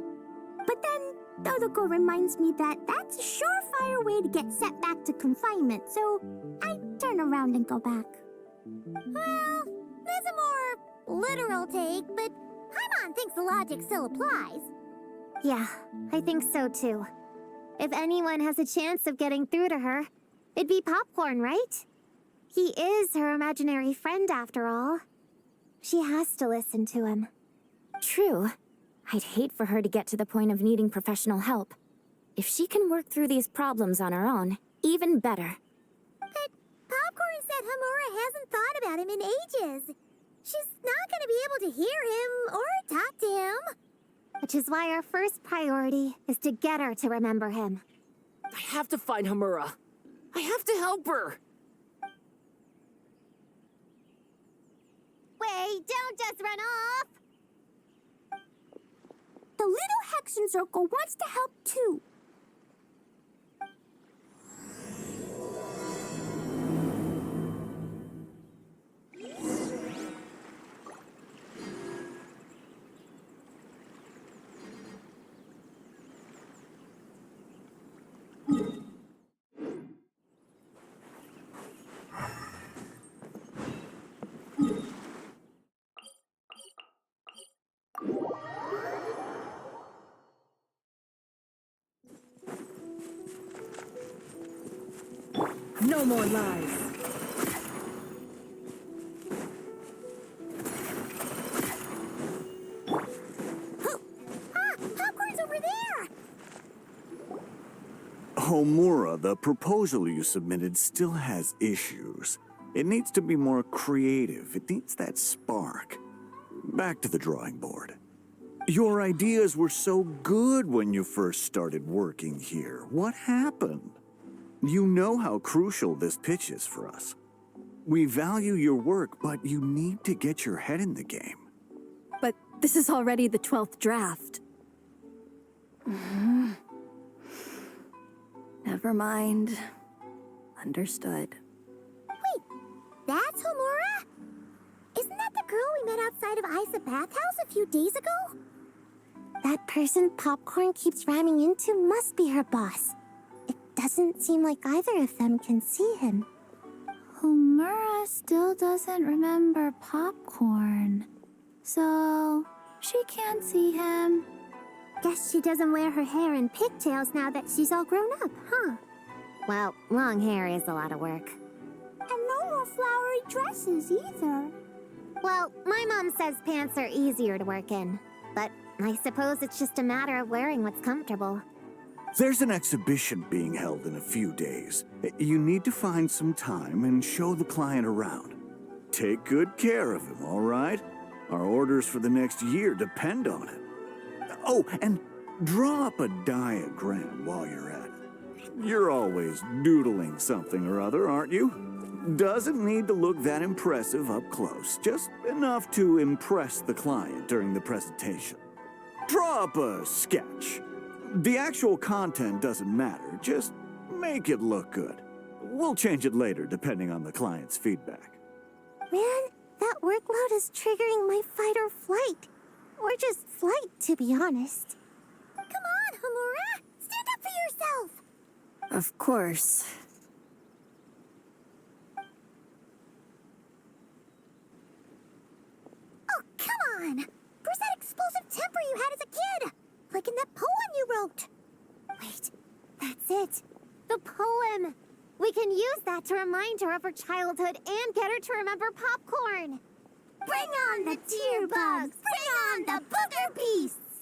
But then, Dodoko reminds me that that's a surefire way to get sent back to confinement, so I turn around and go back. Well, there's a more literal take, but Paimon thinks the logic still applies. Yeah, I think so too. If anyone has a chance of getting through to her, it'd be Popcorn, right? He is her imaginary friend after all. She has to listen to him. True. I'd hate for her to get to the point of needing professional help. If she can work through these problems on her own, even better. But Popcorn said Hamura hasn't thought about him in ages. She's not gonna be able to hear him or talk to him. Which is why our first priority is to get her to remember him. I have to find Hamura. I have to help her. Wait, don't just run off! The little Hexen Circle wants to help too. No more lies. Popcorn's over there! Homura, the proposal you submitted still has issues. It needs to be more creative. It needs that spark. Back to the drawing board. Your ideas were so good when you first started working here. What happened? You know how crucial this pitch is for us. We value your work, but you need to get your head in the game. But this is already the 12th draft. Never mind. Understood. That's Hamura? Isn't that the girl we met outside of Isa Bathhouse a few days ago? That person Popcorn keeps ramming into must be her boss. It doesn't seem like either of them can see him. Homura still doesn't remember Popcorn. So, she can't see him. Guess she doesn't wear her hair in pigtails now that she's all grown up, huh? Well, long hair is a lot of work. And no more flowery dresses either. Well, my mom says pants are easier to work in. But I suppose it's just a matter of wearing what's comfortable. There's an exhibition being held in a few days. You need to find some time and show the client around. Take good care of him, all right? Our orders for the next year depend on it. Oh, and draw up a diagram while you're at it. You're always doodling something or other, aren't you? Doesn't need to look that impressive up close, just enough to impress the client during the presentation. Draw up a sketch. The actual content doesn't matter, just make it look good. We'll change it later depending on the client's feedback. Man, that workload is triggering my fight or flight. Or just flight, to be honest. Come on, Hamura! Stand up for yourself! Of course. Oh, come on! Where's that explosive temper you had as a kid? Like in that poem you wrote. Wait, that's it. The poem. We can use that to remind her of her childhood and get her to remember Popcorn. Bring on the tear bugs! Bring on the booger beasts!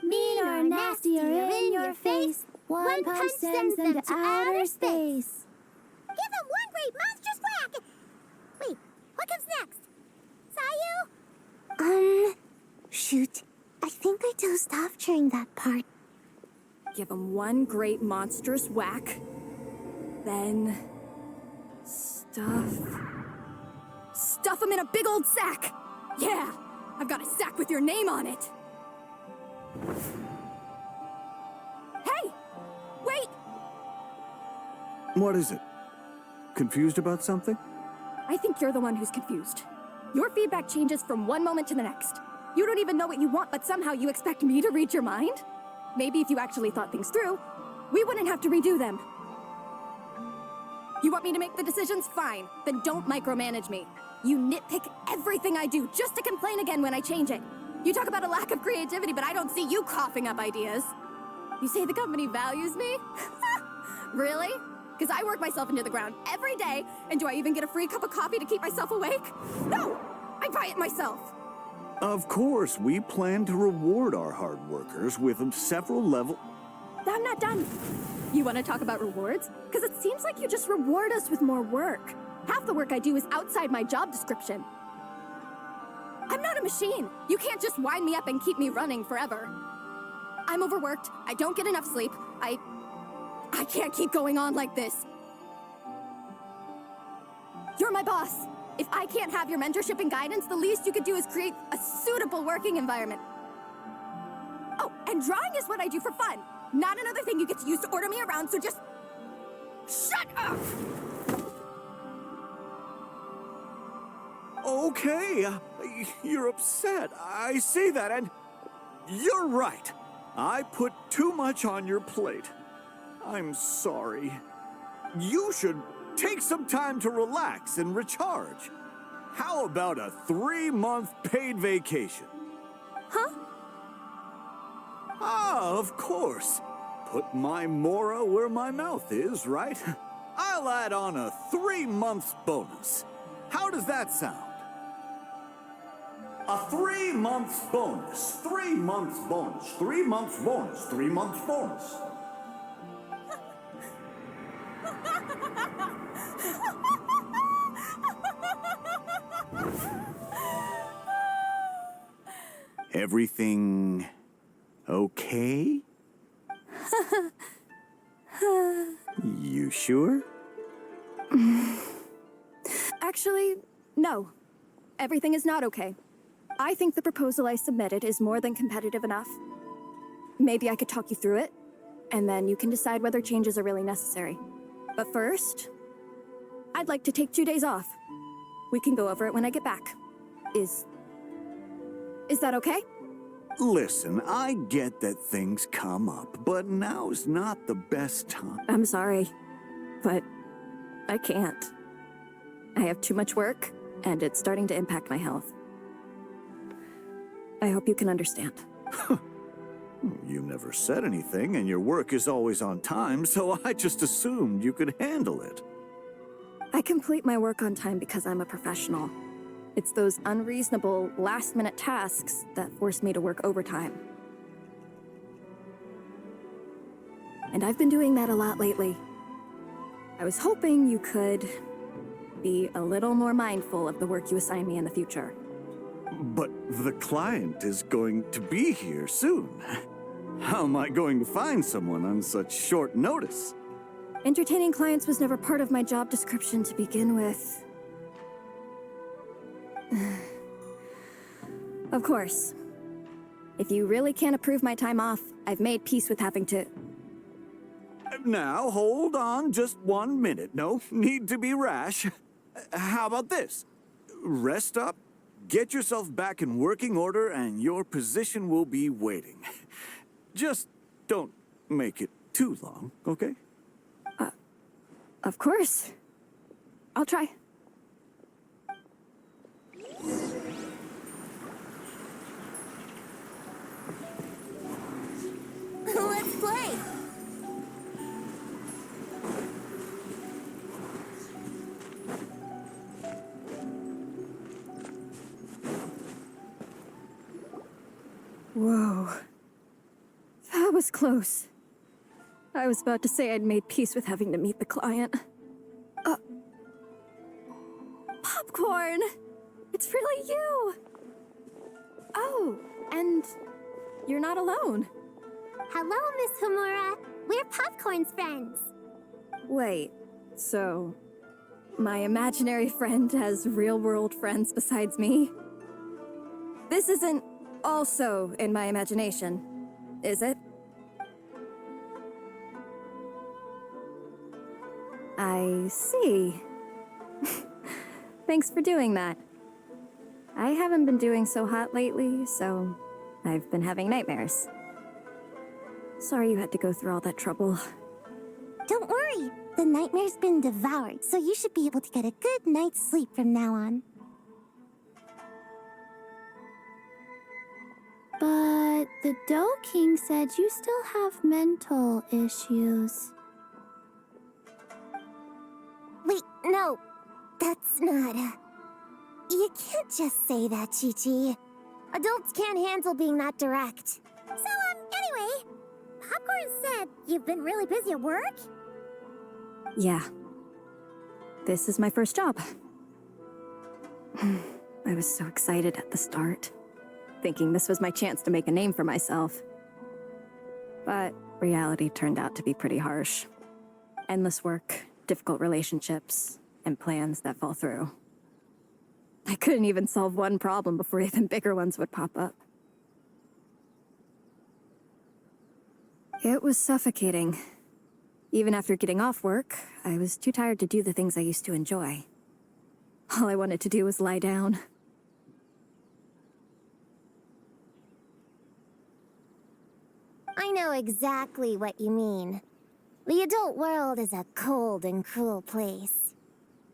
Mean or nasty or in your face, one punch sends them to outer space. Give them one great monstrous whack! Wait, what comes next? Sayu? Shoot. I think I dozed off during that part. Give him one great monstrous whack. Then... Stuff him in a big old sack! Yeah! I've got a sack with your name on it! Hey! Wait! What is it? Confused about something? I think you're the one who's confused. Your feedback changes from one moment to the next. You don't even know what you want, but somehow you expect me to read your mind? Maybe if you actually thought things through, we wouldn't have to redo them. You want me to make the decisions? Fine. Then don't micromanage me. You nitpick everything I do just to complain again when I change it. You talk about a lack of creativity, but I don't see you coughing up ideas. You say the company values me? Really? Because I work myself into the ground every day, and do I even get a free cup of coffee to keep myself awake? No! I buy it myself! Of course, we plan to reward our hard workers with several level... I'm not done. You want to talk about rewards? Because it seems like you just reward us with more work. Half the work I do is outside my job description. I'm not a machine. You can't just wind me up and keep me running forever. I'm overworked. I don't get enough sleep. I can't keep going on like this. You're my boss. If I can't have your mentorship and guidance, the least you could do is create a suitable working environment. Oh, and drawing is what I do for fun. Not another thing you get to use to order me around, so just... shut up! Okay, you're upset. I see that, and you're right. I put too much on your plate. I'm sorry. You should take some time to relax and recharge. How about a 3-month paid vacation? Huh? Ah, of course. Put my Mora where my mouth is, right? I'll add on a 3-month bonus. How does that sound? A 3-month bonus. 3 months bonus. 3 months bonus. 3 months bonus. Everything okay? You sure? Actually, no. Everything is not okay. I think the proposal I submitted is more than competitive enough. Maybe I could talk you through it, and then you can decide whether changes are really necessary. But first, I'd like to take 2 days off. We can go over it when I get back. Is that okay? Listen, I get that things come up, but now's not the best time. I'm sorry, but I can't. I have too much work, and it's starting to impact my health. I hope you can understand. You never said anything, and your work is always on time, so I just assumed you could handle it. I complete my work on time because I'm a professional. It's those unreasonable, last-minute tasks that force me to work overtime. And I've been doing that a lot lately. I was hoping you could be a little more mindful of the work you assign me in the future. But the client is going to be here soon. How am I going to find someone on such short notice? Entertaining clients was never part of my job description to begin with. Of course. If you really can't approve my time off, I've made peace with having to... Now, hold on just 1 minute. No need to be rash. How about this? Rest up, get yourself back in working order, and your position will be waiting. Just don't make it too long, okay? Of course. I'll try. Let's play! Whoa. That was close. I was about to say I'd made peace with having to meet the client. Popcorn! It's really you! Oh, and you're not alone. Hello, Miss Homura. We're Popcorn's friends. Wait, so my imaginary friend has real-world friends besides me? This isn't also in my imagination, is it? I see. Thanks for doing that. I haven't been doing so hot lately, so I've been having nightmares. Sorry you had to go through all that trouble. Don't worry. The nightmare's been devoured, so you should be able to get a good night's sleep from now on. But the Dough King said you still have mental issues. No, that's not. You can't just say that, Chi-Chi. Adults can't handle being that direct. So, anyway, Popcorn said you've been really busy at work? Yeah. This is my first job. I was so excited at the start, thinking this was my chance to make a name for myself. But reality turned out to be pretty harsh. Endless work, difficult relationships, and plans that fall through. I couldn't even solve one problem before even bigger ones would pop up. It was suffocating. Even after getting off work, I was too tired to do the things I used to enjoy. All I wanted to do was lie down. I know exactly what you mean. The adult world is a cold and cruel place.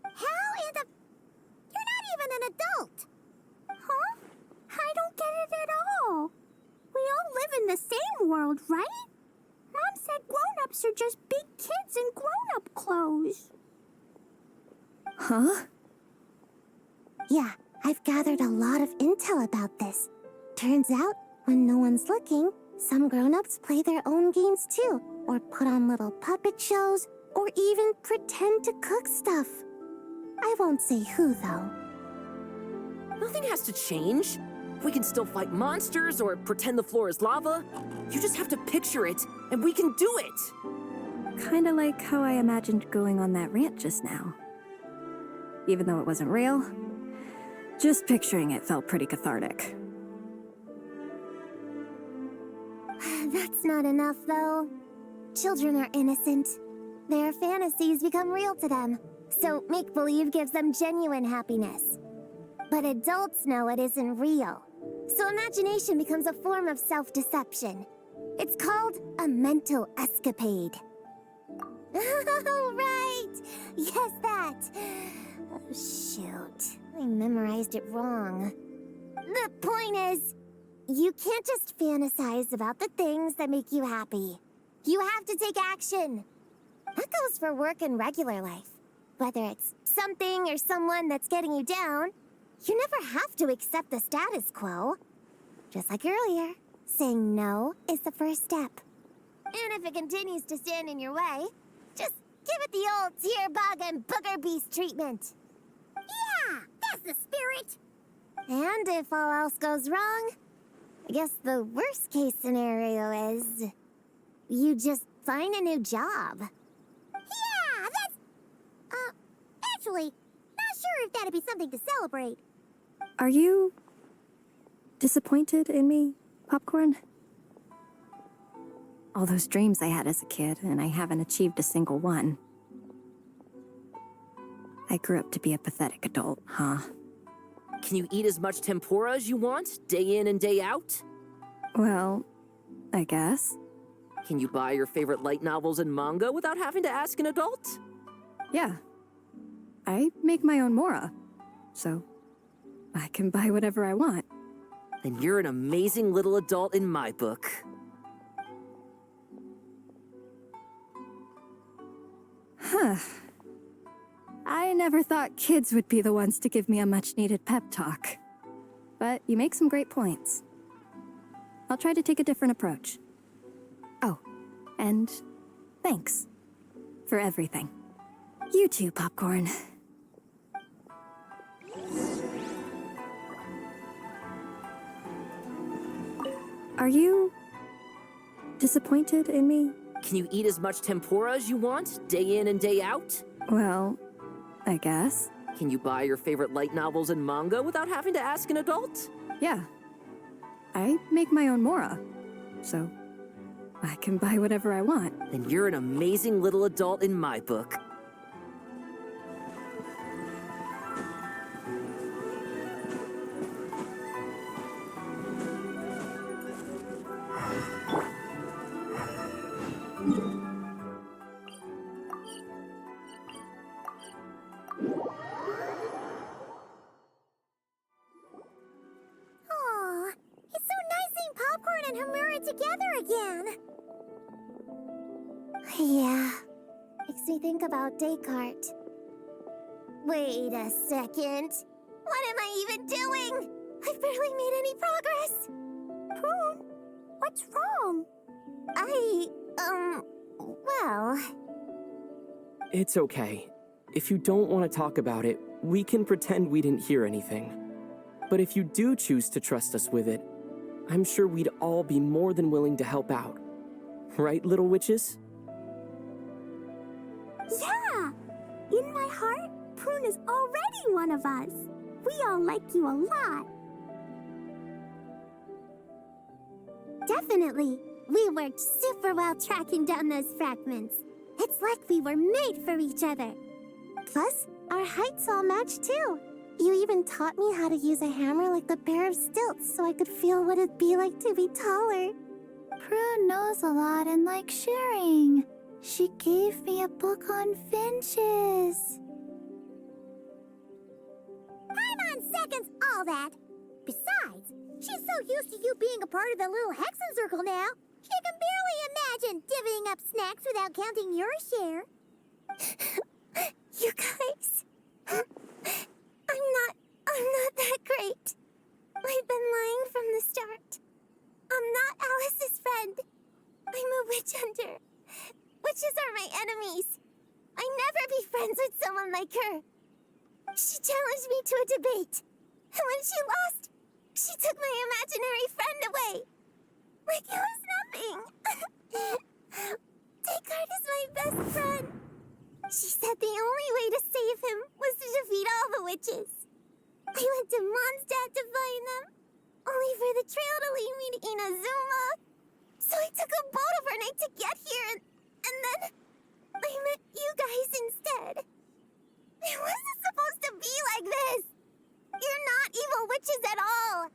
How in the... You're not even an adult! Huh? I don't get it at all. We all live in the same world, right? Mom said grown-ups are just big kids in grown-up clothes. Huh? Yeah, I've gathered a lot of intel about this. Turns out, when no one's looking, some grown-ups play their own games too, or put on little puppet shows, or even pretend to cook stuff. I won't say who, though. Nothing has to change. We can still fight monsters or pretend the floor is lava. You just have to picture it, and we can do it! Kinda like how I imagined going on that rant just now. Even though it wasn't real, just picturing it felt pretty cathartic. That's not enough, though. Children are innocent. Their fantasies become real to them, so make-believe gives them genuine happiness. But adults know it isn't real, so imagination becomes a form of self-deception. It's called a mental escapade. Oh, right! Yes, that! Oh, shoot. I memorized it wrong. The point is, you can't just fantasize about the things that make you happy. You have to take action. That goes for work and regular life. Whether it's something or someone that's getting you down, you never have to accept the status quo. Just like earlier, saying no is the first step. And if it continues to stand in your way, just give it the old tear bug and booger beast treatment. Yeah, that's the spirit! And if all else goes wrong, I guess the worst case scenario is you just find a new job. Yeah, that's... actually, not sure if that'd be something to celebrate. Are you disappointed in me, Popcorn? All those dreams I had as a kid, and I haven't achieved a single one. I grew up to be a pathetic adult, huh? Can you eat as much tempura as you want, day in and day out? Well, I guess. Can you buy your favorite light novels and manga without having to ask an adult? Yeah. I make my own mora, so I can buy whatever I want. Then you're an amazing little adult in my book. Huh. I never thought kids would be the ones to give me a much-needed pep talk. But you make some great points. I'll try to take a different approach. Oh, and thanks for everything. You too, Popcorn. Are you disappointed in me? Can you eat as much tempura as you want, day in and day out? Well, I guess. Can you buy your favorite light novels and manga without having to ask an adult? Yeah. I make my own mora, so I can buy whatever I want. Then you're an amazing little adult in my book. Aw, it's so nice seeing Popcorn and Hamura together again. Yeah. Makes me think about Descartes. Wait a second. What am I even doing? I've barely made any progress. Prune, what's wrong? Well... It's okay. If you don't want to talk about it, we can pretend we didn't hear anything. But if you do choose to trust us with it, I'm sure we'd all be more than willing to help out. Right, little witches? Yeah! In my heart, Prune is already one of us. We all like you a lot. Definitely. We worked super well tracking down those fragments. It's like we were made for each other. Plus, our heights all match too. You even taught me how to use a hammer like the Bear of Stilts so I could feel what it'd be like to be taller. Prune knows a lot and likes sharing. She gave me a book on finches. Paimon seconds all that. Besides, she's so used to you being a part of the little Hexen Circle now, she can barely imagine divvying up snacks without counting your share. You guys... I'm not that great. I've been lying from the start. I'm not Alice's friend. I'm a witch hunter. Witches are my enemies. I'd never be friends with someone like her. She challenged me to a debate. And when she lost, she took my imaginary friend away. Like it was nothing. Descartes is my best friend. She said the only way to save him was to defeat all the witches. I went to Mondstadt to find them, only for the trail to lead me to Inazuma. So I took a boat overnight to get here, and then I met you guys instead. It wasn't supposed to be like this. You're not evil witches at all.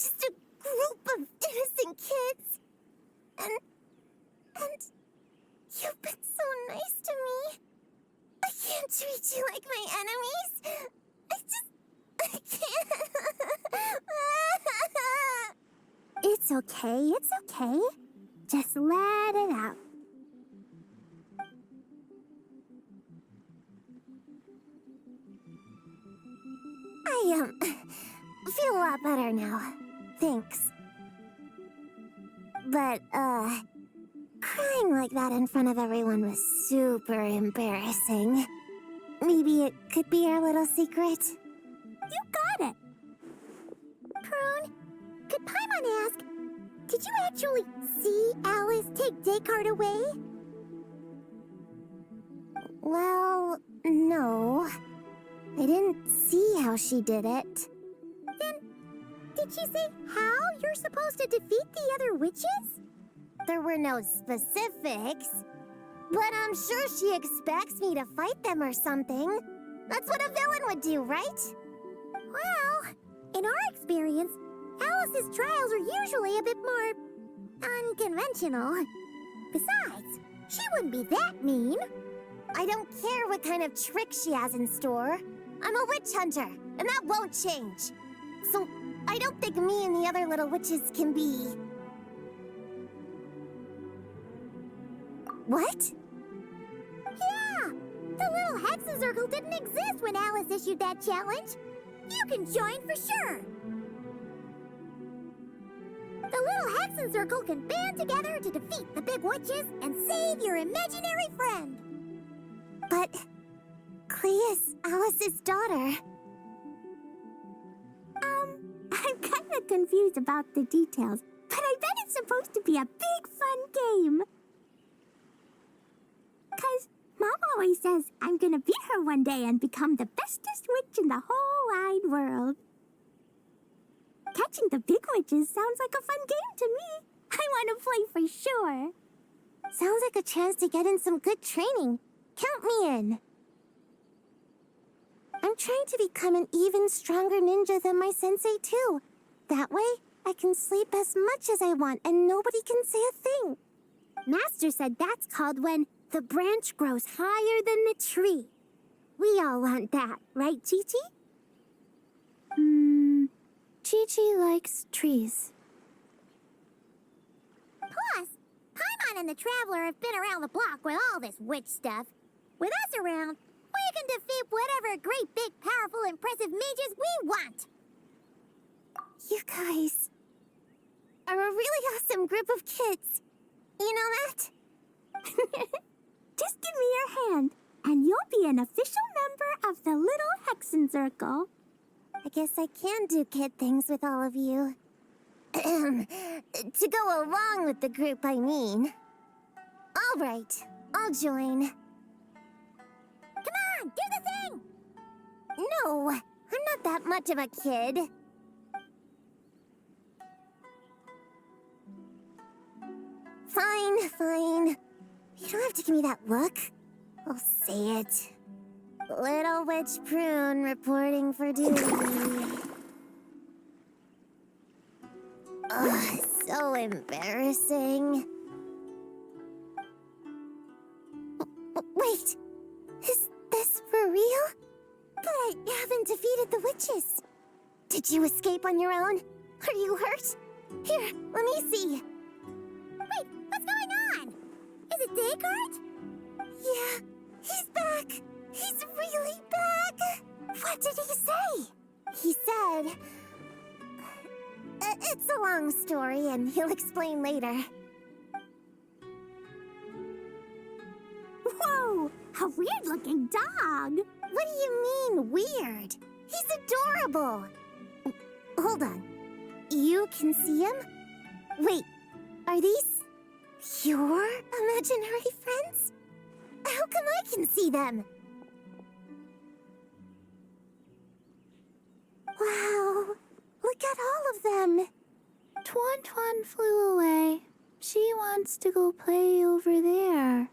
Just a group of innocent kids. And you've been so nice to me. I can't treat you like my enemies. I can't. It's okay, it's okay. Just let it out. I, feel a lot better now. Thanks. But, crying like that in front of everyone was super embarrassing. Maybe it could be our little secret? You got it. Prune, could Paimon ask, did you actually see Alice take Descartes away? Well, no. I didn't see how she did it. Then, did she say how you're supposed to defeat the other witches? There were no specifics. But I'm sure she expects me to fight them or something. That's what a villain would do, right? Well, in our experience, Alice's trials are usually a bit more unconventional. Besides, she wouldn't be that mean. I don't care what kind of trick she has in store. I'm a witch hunter, and that won't change. So, I don't think me and the other little witches can be... What? Yeah! The little Hexen Circle didn't exist when Alice issued that challenge. You can join for sure! The little Hexen Circle can band together to defeat the big witches and save your imaginary friend! But... Clea's Alice's daughter. I'm kinda confused about the details, but I bet it's supposed to be a big fun game. 'Cause Mom always says I'm gonna beat her one day and become the bestest witch in the whole wide world. Catching the big witches sounds like a fun game to me. I want to play for sure. Sounds like a chance to get in some good training. Count me in. I'm trying to become an even stronger ninja than my sensei too. That way, I can sleep as much as I want and nobody can say a thing. Master said that's called when the branch grows higher than the tree. We all want that, right, Chi-Chi? Chi-Chi likes trees. Plus, Paimon and the Traveler have been around the block with all this witch stuff. With us around, we can defeat whatever whatever great, big, powerful, impressive mages we want. You guys are a really awesome group of kids. You know that? Just give me your hand, and you'll be an official member of the Little Hexen Circle. I guess I can do kid things with all of you. To go along with the group, I mean. All right, I'll join. Come on, do the thing! No, I'm not that much of a kid. Fine, fine. You don't have to give me that look. I'll say it. Little Witch Prune reporting for duty. Ugh, so embarrassing. Wait, is this for real? But I haven't defeated the witches. Did you escape on your own? Are you hurt? Here, let me see. Wait, what's going on? Is it Descartes? Yeah, he's back. He's really back. What did he say? He said... it's a long story, and he'll explain later. Whoa, a weird-looking dog. What do you mean, weird? He's adorable. Hold on. You can see him? Wait, are these your imaginary friends? How come I can see them? Wow, look at all of them. Tuan Tuan flew away. She wants to go play over there.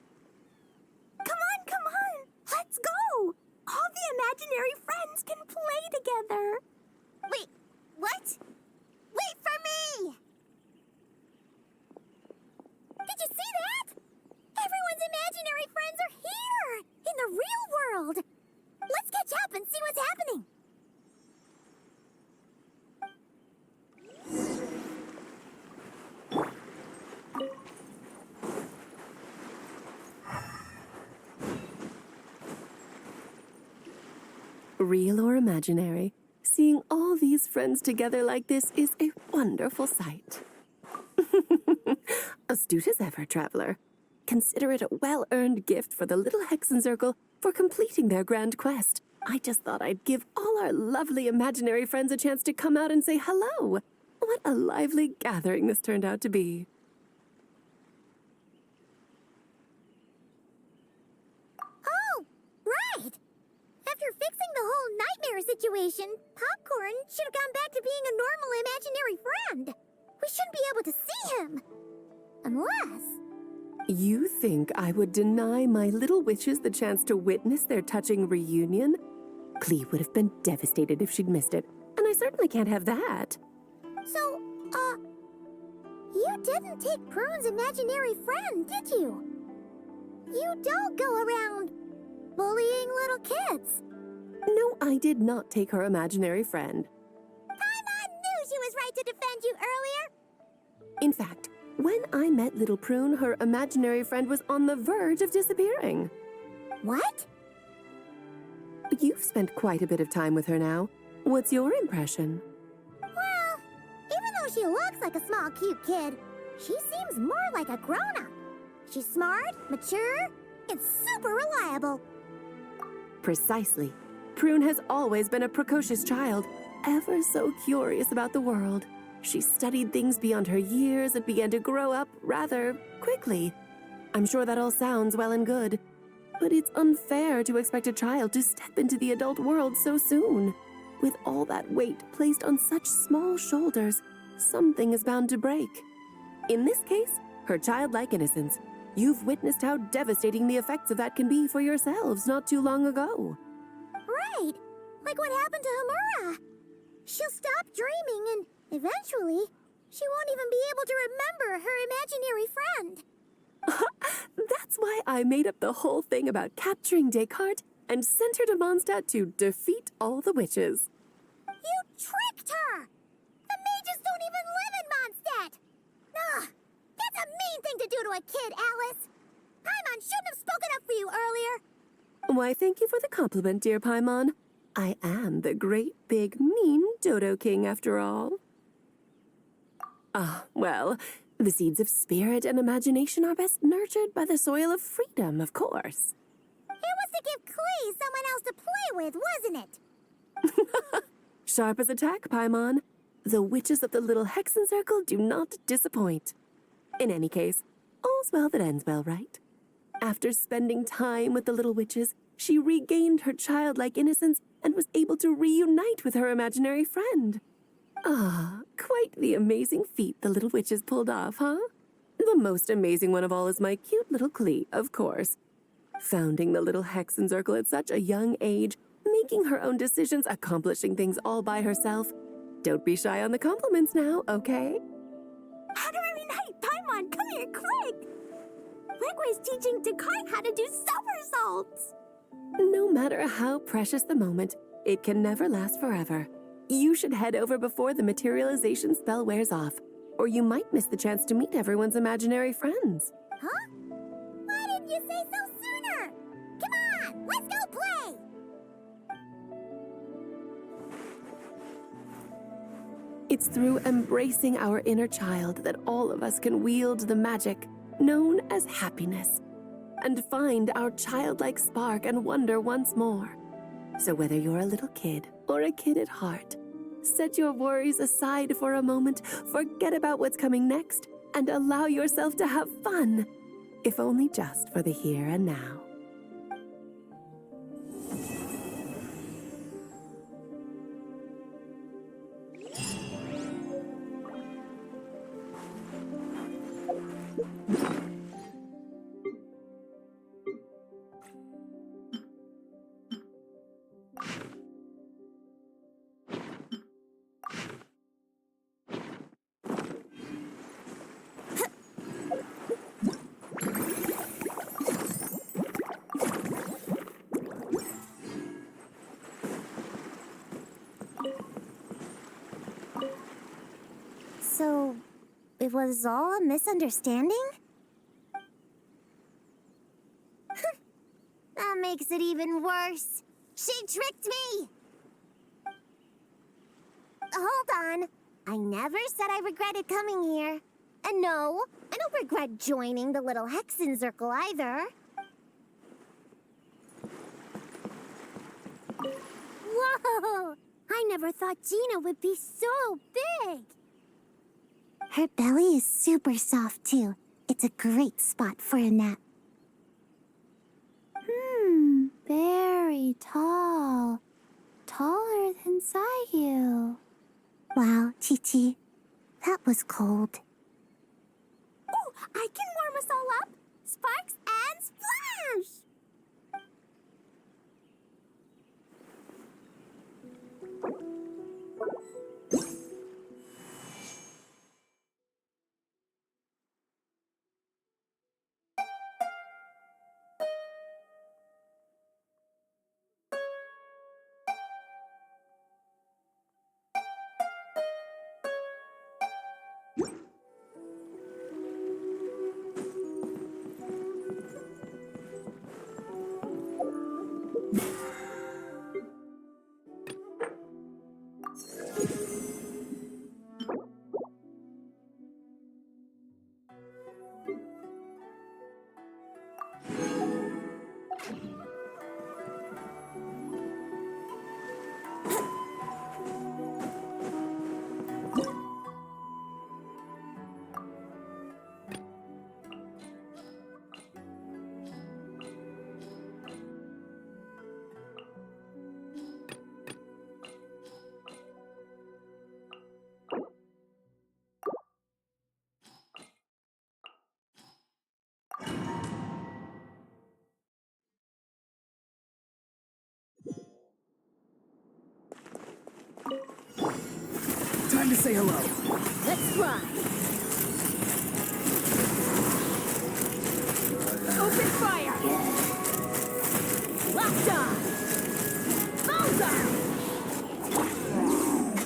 Come on, let's go. All the imaginary friends can play together. Wait, what? Wait for me! Did you see that? Everyone's imaginary friends are here, in the real world. Let's catch up and see what's happening. Real or imaginary, seeing all these friends together like this is a wonderful sight. Astute as ever, traveler. Consider it a well-earned gift for the Little Hexen Circle for completing their grand quest. I just thought I'd give all our lovely imaginary friends a chance to come out and say hello. What a lively gathering this turned out to be. Oh, right. After fixing the whole nightmare situation, Popcorn should have gone back to being a normal imaginary friend. We shouldn't be able to see him. Unless... You think I would deny my little witches the chance to witness their touching reunion? Clee would have been devastated if she'd missed it, and I certainly can't have that. So, you didn't take Prune's imaginary friend, did you? You don't go around bullying little kids. No, I did not take her imaginary friend. Paimon knew she was right to defend you earlier. In fact, when I met Little Prune, her imaginary friend was on the verge of disappearing. What? You've spent quite a bit of time with her now. What's your impression? Well, even though she looks like a small, cute kid, she seems more like a grown-up. She's smart, mature, and super reliable. Precisely. Prune has always been a precocious child, ever so curious about the world. She studied things beyond her years and began to grow up rather quickly. I'm sure that all sounds well and good, but it's unfair to expect a child to step into the adult world so soon. With all that weight placed on such small shoulders, something is bound to break. In this case, her childlike innocence. You've witnessed how devastating the effects of that can be for yourselves not too long ago. Right, like what happened to Hamura. She'll stop dreaming and eventually, she won't even be able to remember her imaginary friend. That's why I made up the whole thing about capturing Descartes and sent her to Mondstadt to defeat all the witches. You tricked her! The mages don't even live in Mondstadt! Ugh, that's a mean thing to do to a kid, Alice! Paimon shouldn't have spoken up for you earlier! Why, thank you for the compliment, dear Paimon. I am the great, big, mean Dodo King, after all. Ah, well, the seeds of spirit and imagination are best nurtured by the soil of freedom, of course. It was to give Clee someone else to play with, wasn't it? Sharp as a tack, Paimon. The witches of the Little Hexen Circle do not disappoint. In any case, all's well that ends well, right? After spending time with the little witches, she regained her childlike innocence and was able to reunite with her imaginary friend. Ah, quite the amazing feat the little witches pulled off, huh? The most amazing one of all is my cute little Clee, of course. Founding the Little Hexen Circle at such a young age, making her own decisions, accomplishing things all by herself. Don't be shy on the compliments now, okay? How do I reunite? Paimon, come here, quick! Wigway's teaching Dekai how to do somersaults! No matter how precious the moment, it can never last forever. You should head over before the materialization spell wears off, or you might miss the chance to meet everyone's imaginary friends. Huh? Why didn't you say so sooner? Come on, let's go play! It's through embracing our inner child that all of us can wield the magic known as happiness and find our childlike spark and wonder once more. So whether you're a little kid or a kid at heart, set your worries aside for a moment, forget about what's coming next, and allow yourself to have fun, if only just for the here and now. So, it was all a misunderstanding? That makes it even worse. She tricked me! Hold on. I never said I regretted coming here. And no, I don't regret joining the Little Hexen Circle either. Whoa! I never thought Gina would be so big! Her belly is super soft, too. It's a great spot for a nap. Very tall. Taller than Sayu. Wow, Chi-Chi. That was cold. Ooh, I can warm us all up. Sparks and splash! Time to say hello. Let's fly. Open fire. Locked on. Bullseye.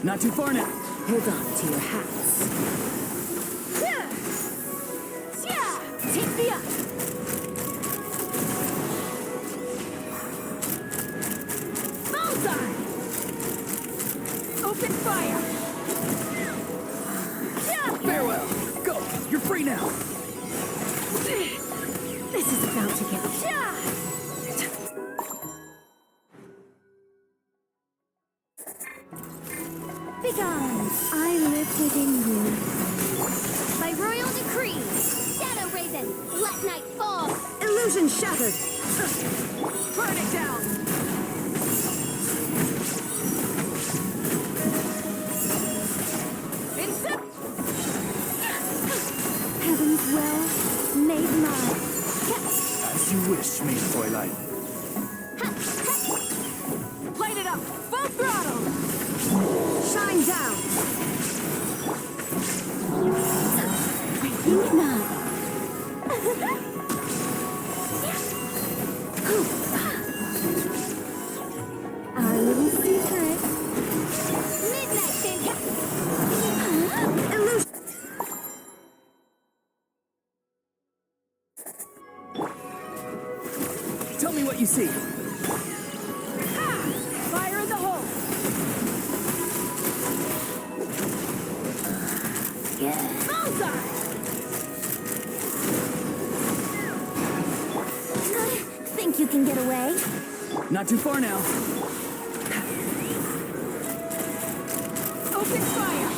Not too far now. Hold on to your hats. Take me up. Bullseye! Open fire! Farewell. Go. You're free now. This is about to get... Begone! I live within you. By royal decree, Shadow Raven, let night fall. Illusion shattered! Burn it down! Vincent! Heaven's will made mine. As you wish, main Fräulein. Light it up! Full throttle! Shine down! I think not. Our little secret. Midnight Phantasmal. Illusion... Tell me what you see. Fire in the hole! Bullseye! Think you can get away? Not too far now. Open fire!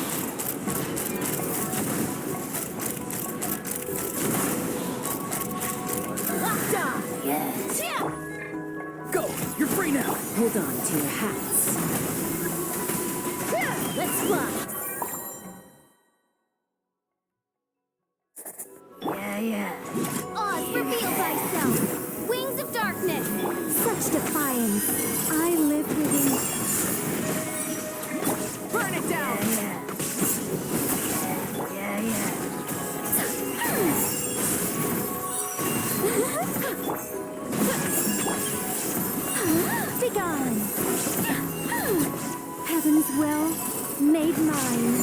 Locked on! Yes. Go. You're free now. Hold on to your hats. Let's fly! Oz, reveal thyself. Wings of darkness. Such defiance. I live within. Burn it down! Begone! Heaven's will made mine.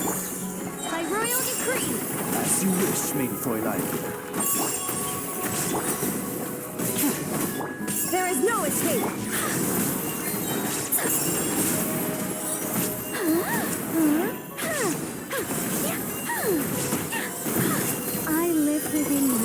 By royal decree, As you wish, main Fräulein. There is no escape! I live within you.